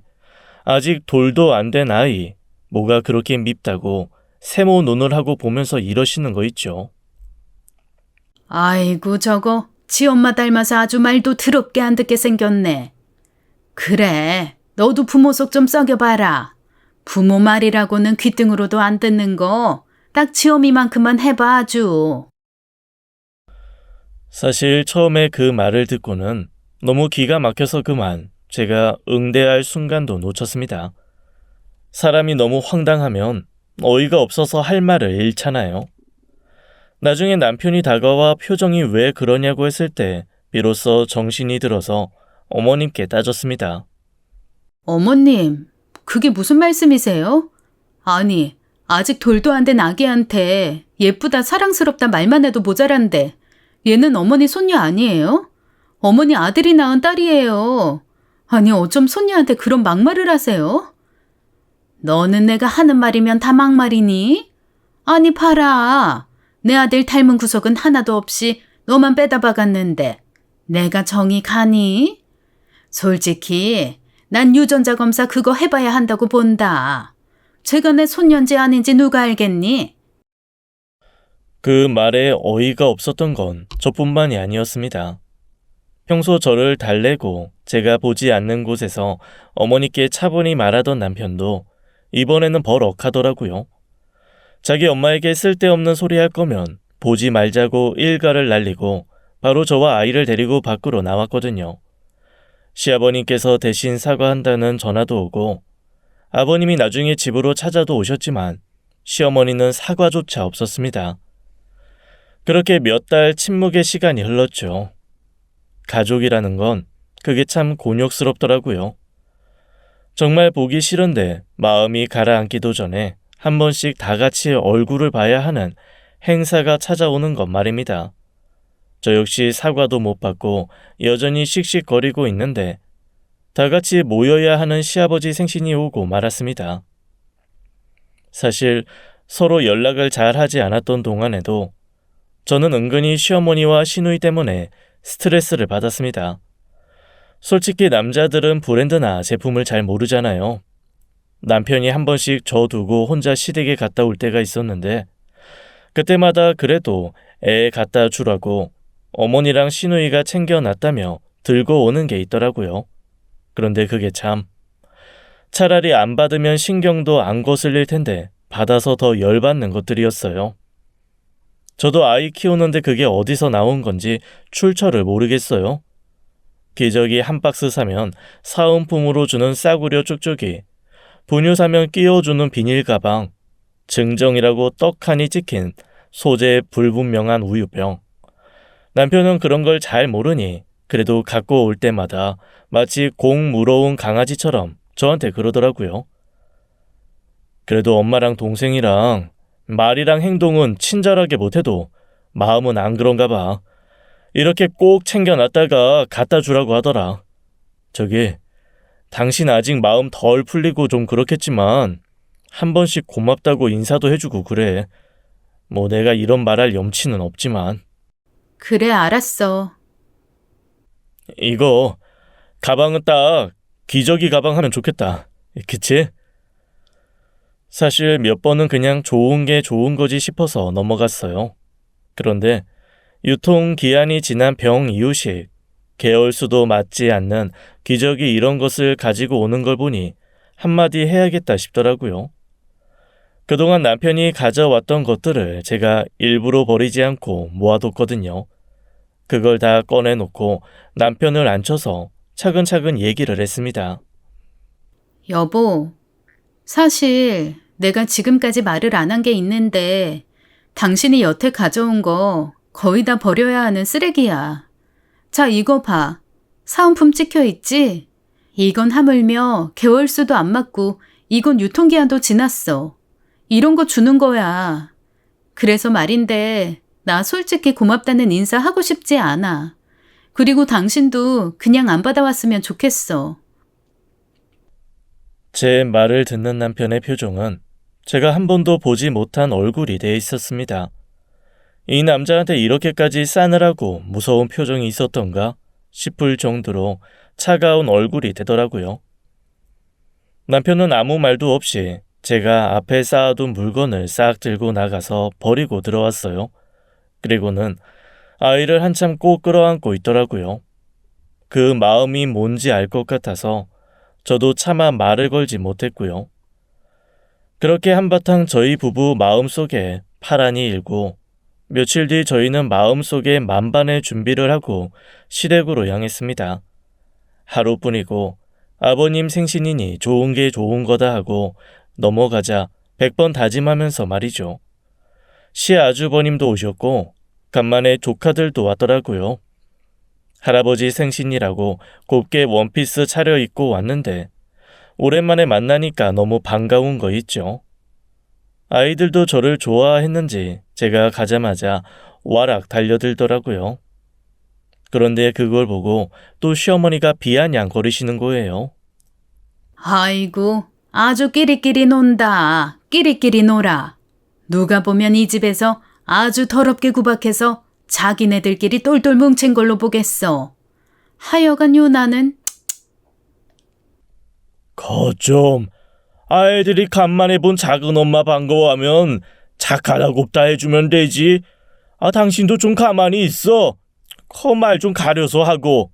아직 돌도 안 된 아이, 뭐가 그렇게 밉다고 세모 눈을 하고 보면서 이러시는 거 있죠. 아이고 저거 지 엄마 닮아서 아주 말도 더럽게 안 듣게 생겼네. 그래, 너도 부모 속 좀 썩여봐라. 부모 말이라고는 귓등으로도 안 듣는 거 딱 지엄이만큼만 해봐 아주. 사실 처음에 그 말을 듣고는 너무 기가 막혀서 그만 제가 응대할 순간도 놓쳤습니다. 사람이 너무 황당하면 어이가 없어서 할 말을 잃잖아요. 나중에 남편이 다가와 표정이 왜 그러냐고 했을 때 비로소 정신이 들어서 어머님께 따졌습니다. 어머님, 그게 무슨 말씀이세요? 아니, 아직 돌도 안 된 아기한테 예쁘다 사랑스럽다 말만 해도 모자란데 얘는 어머니 손녀 아니에요? 어머니 아들이 낳은 딸이에요. 아니 어쩜 손녀한테 그런 막말을 하세요? 너는 내가 하는 말이면 다 막말이니? 아니 봐라. 내 아들 닮은 구석은 하나도 없이 너만 빼다 박았는데 내가 정이 가니? 솔직히 난 유전자 검사 그거 해봐야 한다고 본다. 제가 내 손녀인지 아닌지 누가 알겠니? 그 말에 어이가 없었던 건 저뿐만이 아니었습니다. 평소 저를 달래고 제가 보지 않는 곳에서 어머니께 차분히 말하던 남편도 이번에는 버럭하더라고요. 자기 엄마에게 쓸데없는 소리 할 거면 보지 말자고 일가를 날리고 바로 저와 아이를 데리고 밖으로 나왔거든요. 시아버님께서 대신 사과한다는 전화도 오고 아버님이 나중에 집으로 찾아도 오셨지만 시어머니는 사과조차 없었습니다. 그렇게 몇 달 침묵의 시간이 흘렀죠. 가족이라는 건 그게 참 곤욕스럽더라고요. 정말 보기 싫은데 마음이 가라앉기도 전에 한 번씩 다 같이 얼굴을 봐야 하는 행사가 찾아오는 것 말입니다. 저 역시 사과도 못 받고 여전히 씩씩거리고 있는데 다 같이 모여야 하는 시아버지 생신이 오고 말았습니다. 사실 서로 연락을 잘 하지 않았던 동안에도 저는 은근히 시어머니와 시누이 때문에 스트레스를 받았습니다. 솔직히 남자들은 브랜드나 제품을 잘 모르잖아요. 남편이 한 번씩 저 두고 혼자 시댁에 갔다 올 때가 있었는데 그때마다 그래도 애 갖다 주라고 어머니랑 시누이가 챙겨놨다며 들고 오는 게 있더라고요. 그런데 그게 참 차라리 안 받으면 신경도 안 거슬릴 텐데 받아서 더 열받는 것들이었어요. 저도 아이 키우는데 그게 어디서 나온 건지 출처를 모르겠어요. 기저귀 한 박스 사면 사은품으로 주는 싸구려 쭉쭉이, 분유 사면 끼워주는 비닐 가방, 증정이라고 떡하니 찍힌 소재 불분명한 우유병. 남편은 그런 걸 잘 모르니 그래도 갖고 올 때마다 마치 공 물어온 강아지처럼 저한테 그러더라고요. 그래도 엄마랑 동생이랑 말이랑 행동은 친절하게 못해도 마음은 안 그런가 봐. 이렇게 꼭 챙겨놨다가 갖다 주라고 하더라. 저기, 당신 아직 마음 덜 풀리고 좀 그렇겠지만 한 번씩 고맙다고 인사도 해주고 그래. 뭐 내가 이런 말할 염치는 없지만. 그래 알았어. 이거 가방은 딱 기저귀 가방 하면 좋겠다. 그치? 사실 몇 번은 그냥 좋은 게 좋은 거지 싶어서 넘어갔어요. 그런데 유통기한이 지난 병 이유식, 계열수도 맞지 않는 기저귀 이런 것을 가지고 오는 걸 보니 한마디 해야겠다 싶더라고요. 그동안 남편이 가져왔던 것들을 제가 일부러 버리지 않고 모아뒀거든요. 그걸 다 꺼내놓고 남편을 앉혀서 차근차근 얘기를 했습니다. 여보, 사실 내가 지금까지 말을 안 한 게 있는데 당신이 여태 가져온 거 거의 다 버려야 하는 쓰레기야. 자, 이거 봐. 사은품 찍혀 있지? 이건 하물며 개월수도 안 맞고 이건 유통기한도 지났어. 이런 거 주는 거야. 그래서 말인데 나 솔직히 고맙다는 인사 하고 싶지 않아. 그리고 당신도 그냥 안 받아왔으면 좋겠어. 제 말을 듣는 남편의 표정은 제가 한 번도 보지 못한 얼굴이 돼 있었습니다. 이 남자한테 이렇게까지 싸늘하고 무서운 표정이 있었던가 싶을 정도로 차가운 얼굴이 되더라고요. 남편은 아무 말도 없이 제가 앞에 쌓아둔 물건을 싹 들고 나가서 버리고 들어왔어요. 그리고는 아이를 한참 꼭 끌어안고 있더라고요. 그 마음이 뭔지 알 것 같아서 저도 차마 말을 걸지 못했고요. 그렇게 한바탕 저희 부부 마음속에 파란이 일고 며칠 뒤 저희는 마음속에 만반의 준비를 하고 시댁으로 향했습니다. 하루뿐이고 아버님 생신이니 좋은 게 좋은 거다 하고 넘어가자 100번 다짐하면서 말이죠. 시아주버님도 오셨고 간만에 조카들도 왔더라고요. 할아버지 생신이라고 곱게 원피스 차려입고 왔는데 오랜만에 만나니까 너무 반가운 거 있죠. 아이들도 저를 좋아했는지 제가 가자마자 와락 달려들더라고요. 그런데 그걸 보고 또 시어머니가 비아냥거리시는 거예요. 아이고, 아주 끼리끼리 논다. 끼리끼리 놀아. 누가 보면 이 집에서 아주 더럽게 구박해서 자기네들끼리 똘똘 뭉친 걸로 보겠어. 하여간 요나는 거좀 아이들이 간만에 본 작은 엄마 반가워하면 착하다 곱다 해주면 되지. 당신도 좀 가만히 있어. 말 좀 가려서 하고.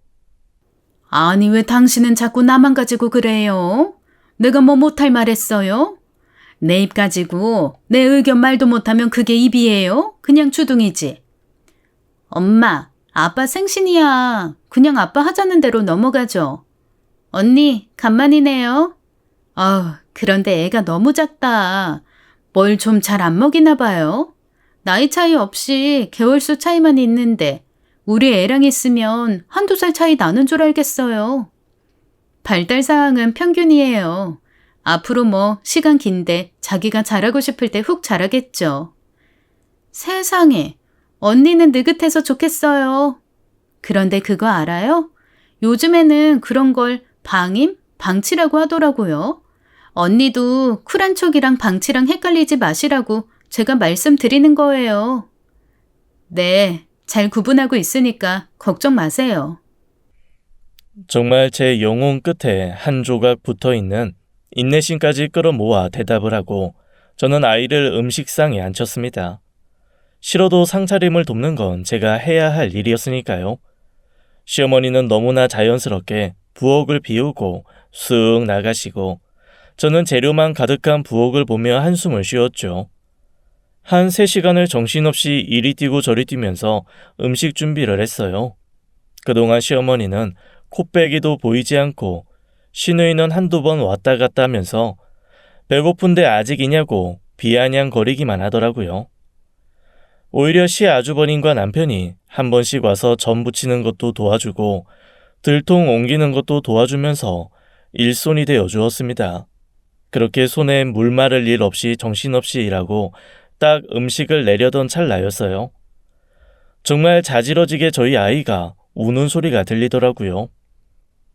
아니 왜 당신은 자꾸 나만 가지고 그래요? 내가 뭐 못할 말 했어요? 내 입 가지고 내 의견 말도 못하면 그게 입이에요? 그냥 주둥이지. 엄마, 아빠 생신이야. 그냥 아빠 하자는 대로 넘어가죠. 언니, 간만이네요. 그런데 애가 너무 작다. 뭘 좀 잘 안 먹이나 봐요. 나이 차이 없이 개월수 차이만 있는데 우리 애랑 있으면 한두 살 차이 나는 줄 알겠어요. 발달 사항은 평균이에요. 앞으로 뭐 시간 긴데 자기가 잘하고 싶을 때 훅 자라겠죠. 세상에, 언니는 느긋해서 좋겠어요. 그런데 그거 알아요? 요즘에는 그런 걸 방임? 방치라고 하더라고요. 언니도 쿨한 촉이랑 방치랑 헷갈리지 마시라고 제가 말씀드리는 거예요. 네, 잘 구분하고 있으니까 걱정 마세요. 정말 제 영혼 끝에 한 조각 붙어있는 인내심까지 끌어모아 대답을 하고 저는 아이를 음식상에 앉혔습니다. 싫어도 상차림을 돕는 건 제가 해야 할 일이었으니까요. 시어머니는 너무나 자연스럽게 부엌을 비우고 쓱 나가시고 저는 재료만 가득한 부엌을 보며 한숨을 쉬었죠. 한 3시간을 정신없이 이리 뛰고 저리 뛰면서 음식 준비를 했어요. 그동안 시어머니는 코빼기도 보이지 않고 시누이는 한두 번 왔다 갔다 하면서 배고픈데 아직이냐고 비아냥거리기만 하더라고요. 오히려 시아주버님과 남편이 한 번씩 와서 전 부치는 것도 도와주고 들통 옮기는 것도 도와주면서 일손이 되어 주었습니다. 그렇게 손에 물 마를 일 없이 정신없이 일하고 딱 음식을 내려던 찰나였어요. 정말 자지러지게 저희 아이가 우는 소리가 들리더라고요.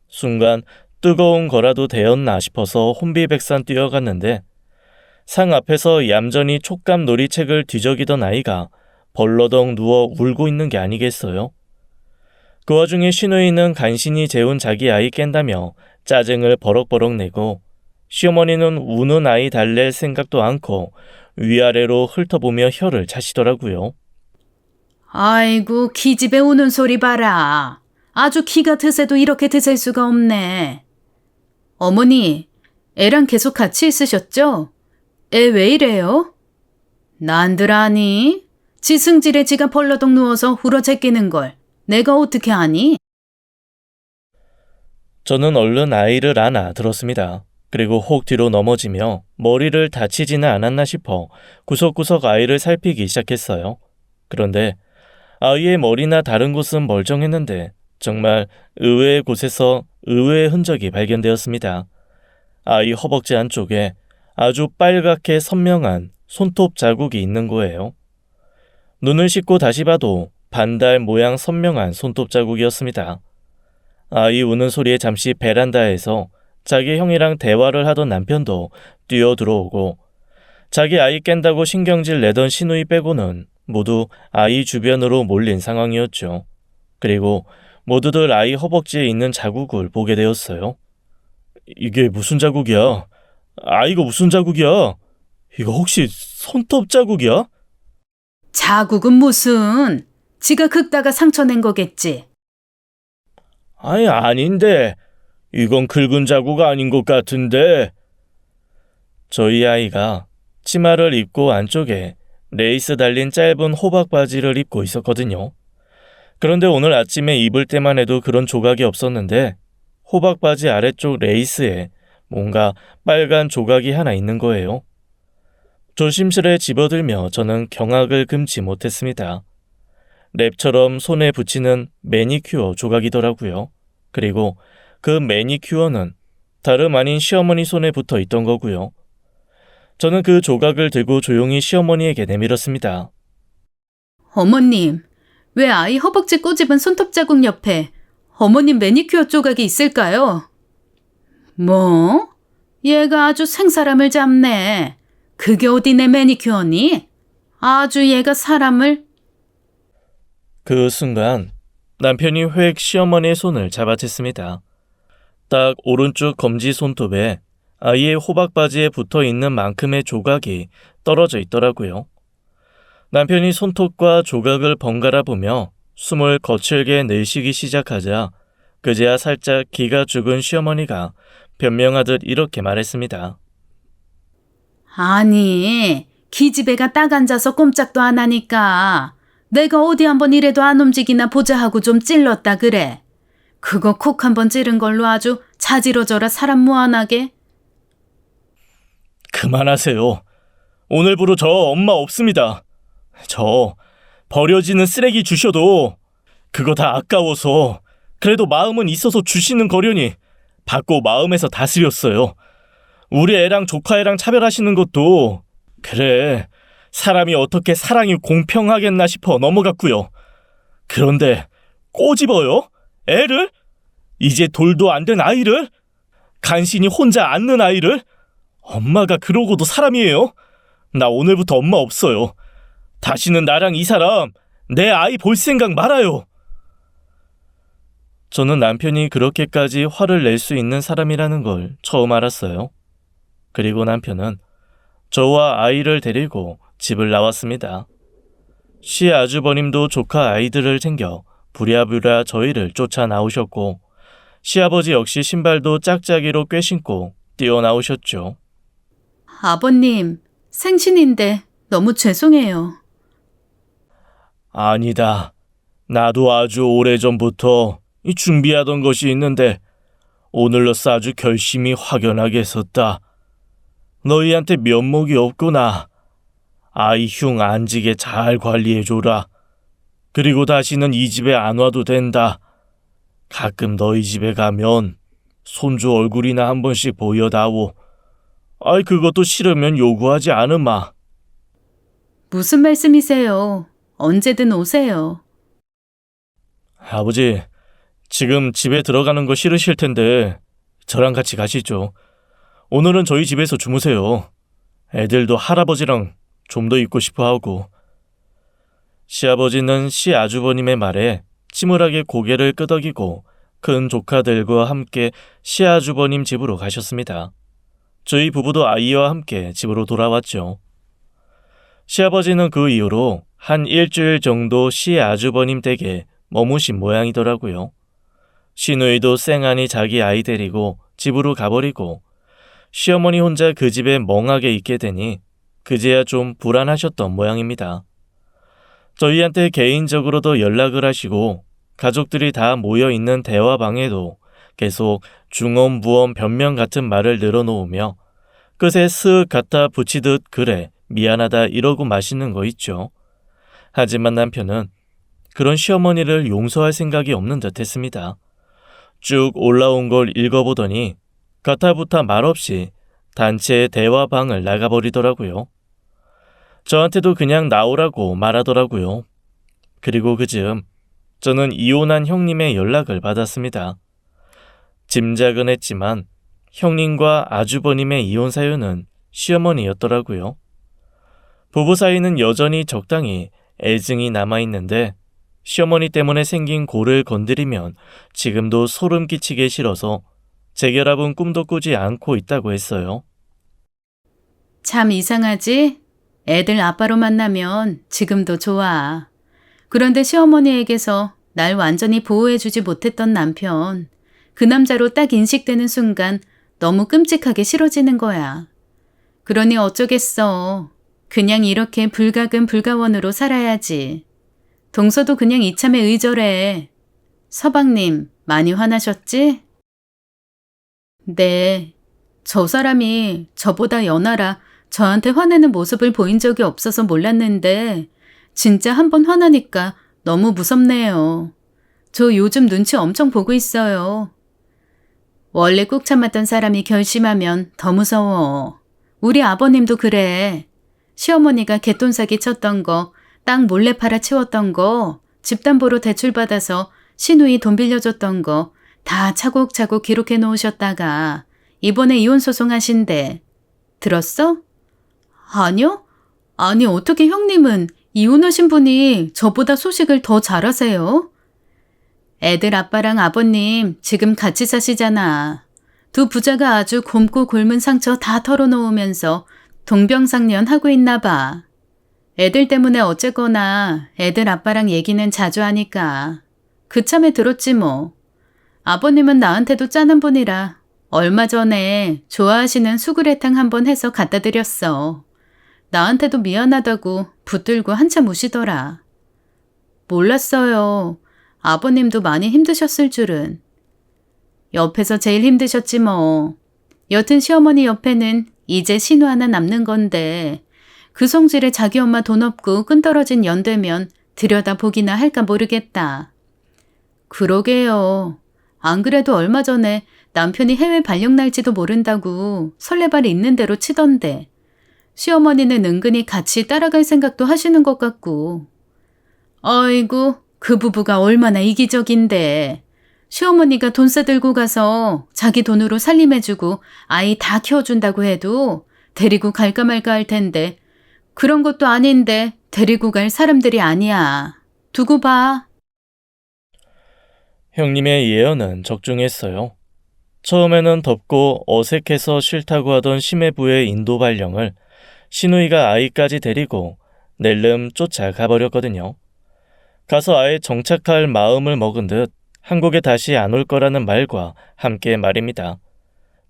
순간 뜨거운 거라도 되었나 싶어서 혼비백산 뛰어갔는데 상 앞에서 얌전히 촉감 놀이책을 뒤적이던 아이가 벌러덩 누워 울고 있는 게 아니겠어요? 그 와중에 시누이는 간신히 재운 자기 아이 깬다며 짜증을 버럭버럭 내고 시어머니는 우는 아이 달랠 생각도 않고 위아래로 훑어보며 혀를 차시더라고요. 아이고, 기집애 우는 소리 봐라. 아주 기가 드세도 이렇게 드실 수가 없네. 어머니, 애랑 계속 같이 있으셨죠? 애 왜 이래요? 난들 아니? 지 승질에 지가 벌러덩 누워서 울어 제끼는 걸 내가 어떻게 아니? 저는 얼른 아이를 안아 들었습니다. 그리고 혹 뒤로 넘어지며 머리를 다치지는 않았나 싶어 구석구석 아이를 살피기 시작했어요. 그런데 아이의 머리나 다른 곳은 멀쩡했는데 정말 의외의 곳에서 의외의 흔적이 발견되었습니다. 아이 허벅지 안쪽에 아주 빨갛게 선명한 손톱 자국이 있는 거예요. 눈을 씻고 다시 봐도 반달 모양 선명한 손톱 자국이었습니다. 아이 우는 소리에 잠시 베란다에서 자기 형이랑 대화를 하던 남편도 뛰어 들어오고 자기 아이 깬다고 신경질 내던 시누이 빼고는 모두 아이 주변으로 몰린 상황이었죠. 그리고 모두들 아이 허벅지에 있는 자국을 보게 되었어요. 이게 무슨 자국이야? 이거 무슨 자국이야? 이거 혹시 손톱 자국이야? 자국은 무슨? 지가 긁다가 상처 낸 거겠지. 아닌데. 이건 긁은 자국 아닌 것 같은데. 저희 아이가 치마를 입고 안쪽에 레이스 달린 짧은 호박 바지를 입고 있었거든요. 그런데 오늘 아침에 입을 때만 해도 그런 조각이 없었는데 호박 바지 아래쪽 레이스에 뭔가 빨간 조각이 하나 있는 거예요. 조심스레 집어들며 저는 경악을 금치 못했습니다. 랩처럼 손에 붙이는 매니큐어 조각이더라고요. 그리고 그 매니큐어는 다름 아닌 시어머니 손에 붙어 있던 거고요. 저는 그 조각을 들고 조용히 시어머니에게 내밀었습니다. 어머님, 왜 아이 허벅지 꼬집은 손톱 자국 옆에 어머님 매니큐어 조각이 있을까요? 뭐? 얘가 아주 생사람을 잡네. 그게 어디 내 매니큐어니? 아주 얘가 사람을... 그 순간 남편이 획 시어머니의 손을 잡아챘습니다. 딱 오른쪽 검지 손톱에 아이의 호박 바지에 붙어 있는 만큼의 조각이 떨어져 있더라고요. 남편이 손톱과 조각을 번갈아 보며 숨을 거칠게 내쉬기 시작하자 그제야 살짝 기가 죽은 시어머니가 변명하듯 이렇게 말했습니다. 아니, 기집애가 딱 앉아서 꼼짝도 안 하니까 내가 어디 한번 이래도 안 움직이나 보자 하고 좀 찔렀다 그래. 그거 콕 한번 찌른 걸로 아주 자지러져라 사람 무한하게. 그만하세요. 오늘부로 저 엄마 없습니다. 저 버려지는 쓰레기 주셔도 그거 다 아까워서 그래도 마음은 있어서 주시는 거려니 받고 마음에서 다스렸어요. 우리 애랑 조카애랑 차별하시는 것도 그래 사람이 어떻게 사랑이 공평하겠나 싶어 넘어갔고요. 그런데 꼬집어요? 애를? 이제 돌도 안 된 아이를? 간신히 혼자 앉는 아이를? 엄마가 그러고도 사람이에요? 나 오늘부터 엄마 없어요. 다시는 나랑 이 사람 내 아이 볼 생각 말아요. 저는 남편이 그렇게까지 화를 낼 수 있는 사람이라는 걸 처음 알았어요. 그리고 남편은 저와 아이를 데리고 집을 나왔습니다. 시아주버님도 조카 아이들을 챙겨 부랴부랴 저희를 쫓아 나오셨고 시아버지 역시 신발도 짝짝이로 꿰신고 뛰어나오셨죠. 아버님, 생신인데 너무 죄송해요. 아니다. 나도 아주 오래전부터 준비하던 것이 있는데 오늘로써 아주 결심이 확연하게 섰다. 너희한테 면목이 없구나. 아이 흉 안지게 잘 관리해줘라. 그리고 다시는 이 집에 안 와도 된다. 가끔 너희 집에 가면 손주 얼굴이나 한 번씩 보여다오. 그것도 싫으면 요구하지 않으마. 무슨 말씀이세요? 언제든 오세요. 아버지, 지금 집에 들어가는 거 싫으실 텐데 저랑 같이 가시죠. 오늘은 저희 집에서 주무세요. 애들도 할아버지랑 좀 더 있고 싶어 하고. 시아버지는 시아주버님의 말에 침울하게 고개를 끄덕이고 큰 조카들과 함께 시아주버님 집으로 가셨습니다. 저희 부부도 아이와 함께 집으로 돌아왔죠. 시아버지는 그 이후로 한 일주일 정도 시아주버님 댁에 머무신 모양이더라고요. 시누이도 쌩하니 자기 아이 데리고 집으로 가버리고 시어머니 혼자 그 집에 멍하게 있게 되니 그제야 좀 불안하셨던 모양입니다. 저희한테 개인적으로도 연락을 하시고 가족들이 다 모여있는 대화방에도 계속 중언부언 변명 같은 말을 늘어놓으며 끝에 쓱 갖다 붙이듯 그래 미안하다 이러고 마시는 거 있죠. 하지만 남편은 그런 시어머니를 용서할 생각이 없는 듯 했습니다. 쭉 올라온 걸 읽어보더니 가타부타 말없이 단체 대화방을 나가버리더라고요. 저한테도 그냥 나오라고 말하더라고요. 그리고 그 즈음 저는 이혼한 형님의 연락을 받았습니다. 짐작은 했지만 형님과 아주버님의 이혼 사유는 시어머니였더라고요. 부부 사이는 여전히 적당히 애증이 남아있는데 시어머니 때문에 생긴 골을 건드리면 지금도 소름 끼치게 싫어서 재결합은 꿈도 꾸지 않고 있다고 했어요. 참 이상하지? 애들 아빠로 만나면 지금도 좋아. 그런데 시어머니에게서 날 완전히 보호해주지 못했던 남편. 그 남자로 딱 인식되는 순간 너무 끔찍하게 싫어지는 거야. 그러니 어쩌겠어. 그냥 이렇게 불가근 불가원으로 살아야지. 동서도 그냥 이참에 의절해. 서방님, 많이 화나셨지? 네. 저 사람이 저보다 연하라 저한테 화내는 모습을 보인 적이 없어서 몰랐는데 진짜 한번 화나니까 너무 무섭네요. 저 요즘 눈치 엄청 보고 있어요. 원래 꾹 참았던 사람이 결심하면 더 무서워. 우리 아버님도 그래. 시어머니가 갯돈 사기 쳤던 거, 땅 몰래 팔아 치웠던 거, 집담보로 대출받아서 시누이 돈 빌려줬던 거 다 차곡차곡 기록해 놓으셨다가 이번에 이혼 소송하신대. 들었어? 아니요? 아니 어떻게 형님은 이혼하신 분이 저보다 소식을 더 잘 아세요? 애들 아빠랑 아버님 지금 같이 사시잖아. 두 부자가 아주 곰고 곪은 상처 다 털어놓으면서 동병상련 하고 있나 봐. 애들 때문에 어쨌거나 애들 아빠랑 얘기는 자주 하니까. 그참에 들었지 뭐. 아버님은 나한테도 짜는 분이라 얼마 전에 좋아하시는 수구레탕 한번 해서 갖다 드렸어. 나한테도 미안하다고 붙들고 한참 우시더라. 몰랐어요. 아버님도 많이 힘드셨을 줄은. 옆에서 제일 힘드셨지 뭐. 여튼 시어머니 옆에는 이제 신우 하나 남는 건데 그 성질에 자기 엄마 돈 없고 끈떨어진 연되면 들여다보기나 할까 모르겠다. 그러게요. 안 그래도 얼마 전에 남편이 해외 발령 날지도 모른다고 설레발 있는 대로 치던데 시어머니는 은근히 같이 따라갈 생각도 하시는 것 같고. 아이고, 그 부부가 얼마나 이기적인데. 시어머니가 돈 싸들고 가서 자기 돈으로 살림해주고 아이 다 키워준다고 해도 데리고 갈까 말까 할 텐데 그런 것도 아닌데 데리고 갈 사람들이 아니야. 두고 봐. 형님의 예언은 적중했어요. 처음에는 덥고 어색해서 싫다고 하던 심해부의 인도 발령을 시누이가 아이까지 데리고 낼름 쫓아가버렸거든요. 가서 아예 정착할 마음을 먹은 듯 한국에 다시 안 올 거라는 말과 함께 말입니다.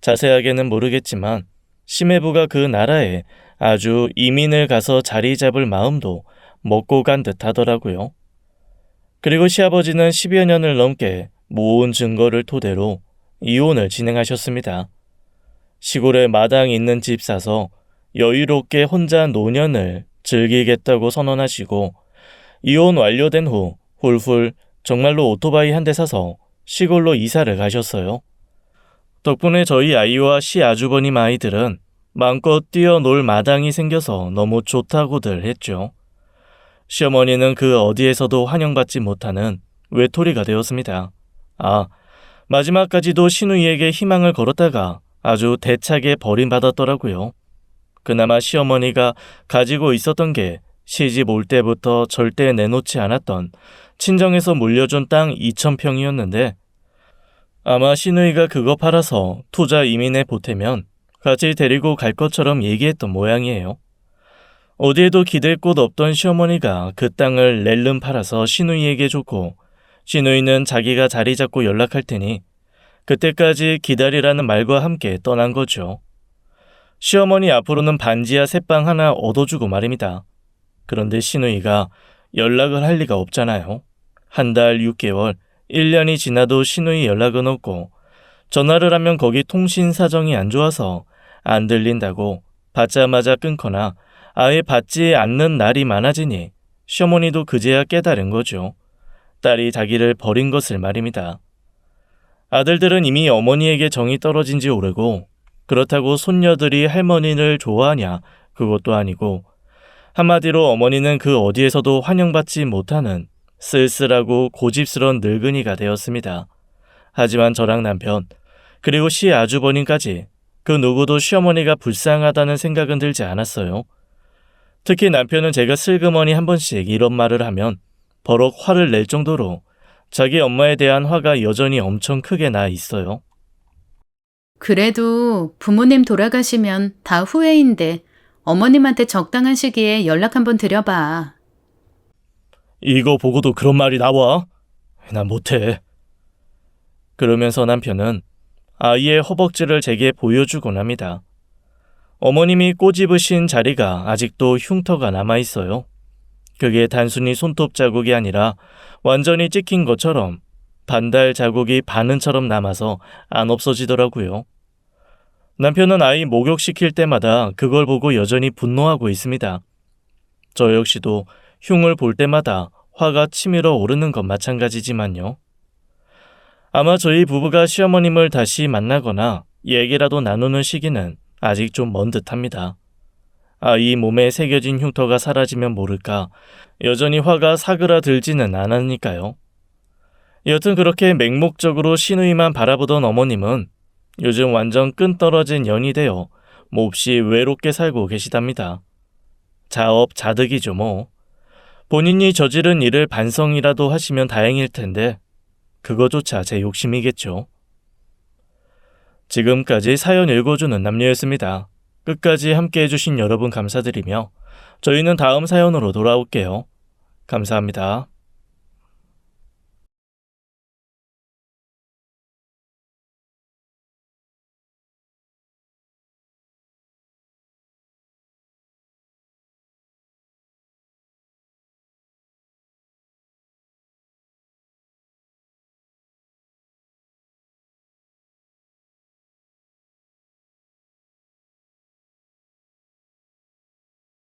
자세하게는 모르겠지만 심해부가 그 나라에 아주 이민을 가서 자리 잡을 마음도 먹고 간 듯 하더라고요. 그리고 시아버지는 10여 년을 넘게 모은 증거를 토대로 이혼을 진행하셨습니다. 시골에 마당 있는 집 사서 여유롭게 혼자 노년을 즐기겠다고 선언하시고 이혼 완료된 후 훌훌 정말로 오토바이 한 대 사서 시골로 이사를 가셨어요. 덕분에 저희 아이와 시아주버님 아이들은 마음껏 뛰어놀 마당이 생겨서 너무 좋다고들 했죠. 시어머니는 그 어디에서도 환영받지 못하는 외톨이가 되었습니다. 마지막까지도 시누이에게 희망을 걸었다가 아주 대차게 버림받았더라고요. 그나마 시어머니가 가지고 있었던 게 시집 올 때부터 절대 내놓지 않았던 친정에서 물려준 땅 2,000평이었는데 아마 시누이가 그거 팔아서 투자 이민에 보태면 같이 데리고 갈 것처럼 얘기했던 모양이에요. 어디에도 기댈 곳 없던 시어머니가 그 땅을 낼름 팔아서 시누이에게 줬고 시누이는 자기가 자리 잡고 연락할 테니 그때까지 기다리라는 말과 함께 떠난 거죠. 시어머니 앞으로는 반지하 새빵 하나 얻어주고 말입니다. 그런데 시누이가 연락을 할 리가 없잖아요. 한 달 6개월, 1년이 지나도 시누이 연락은 없고 전화를 하면 거기 통신 사정이 안 좋아서 안 들린다고 받자마자 끊거나 아예 받지 않는 날이 많아지니 시어머니도 그제야 깨달은 거죠. 딸이 자기를 버린 것을 말입니다. 아들들은 이미 어머니에게 정이 떨어진 지 오래고 그렇다고 손녀들이 할머니를 좋아하냐 그것도 아니고 한마디로 어머니는 그 어디에서도 환영받지 못하는 쓸쓸하고 고집스러운 늙은이가 되었습니다. 하지만 저랑 남편 그리고 시아주버님까지 그 누구도 시어머니가 불쌍하다는 생각은 들지 않았어요. 특히 남편은 제가 슬그머니 한 번씩 이런 말을 하면 버럭 화를 낼 정도로 자기 엄마에 대한 화가 여전히 엄청 크게 나 있어요. 그래도 부모님 돌아가시면 다 후회인데 어머님한테 적당한 시기에 연락 한번 드려봐. 이거 보고도 그런 말이 나와? 난 못해. 그러면서 남편은 아이의 허벅지를 제게 보여주곤 합니다. 어머님이 꼬집으신 자리가 아직도 흉터가 남아있어요. 그게 단순히 손톱 자국이 아니라 완전히 찍힌 것처럼 반달 자국이 바늘처럼 남아서 안 없어지더라고요. 남편은 아이 목욕시킬 때마다 그걸 보고 여전히 분노하고 있습니다. 저 역시도 흉을 볼 때마다 화가 치밀어 오르는 것 마찬가지지만요. 아마 저희 부부가 시어머님을 다시 만나거나 얘기라도 나누는 시기는 아직 좀 먼 듯합니다. 아이 몸에 새겨진 흉터가 사라지면 모를까 여전히 화가 사그라들지는 않으니까요. 여튼 그렇게 맹목적으로 시누이만 바라보던 어머님은 요즘 완전 끈떨어진 연이 되어 몹시 외롭게 살고 계시답니다. 자업자득이죠 뭐. 본인이 저지른 일을 반성이라도 하시면 다행일 텐데 그거조차 제 욕심이겠죠. 지금까지 사연 읽어주는 남녀였습니다. 끝까지 함께 해주신 여러분 감사드리며 저희는 다음 사연으로 돌아올게요. 감사합니다.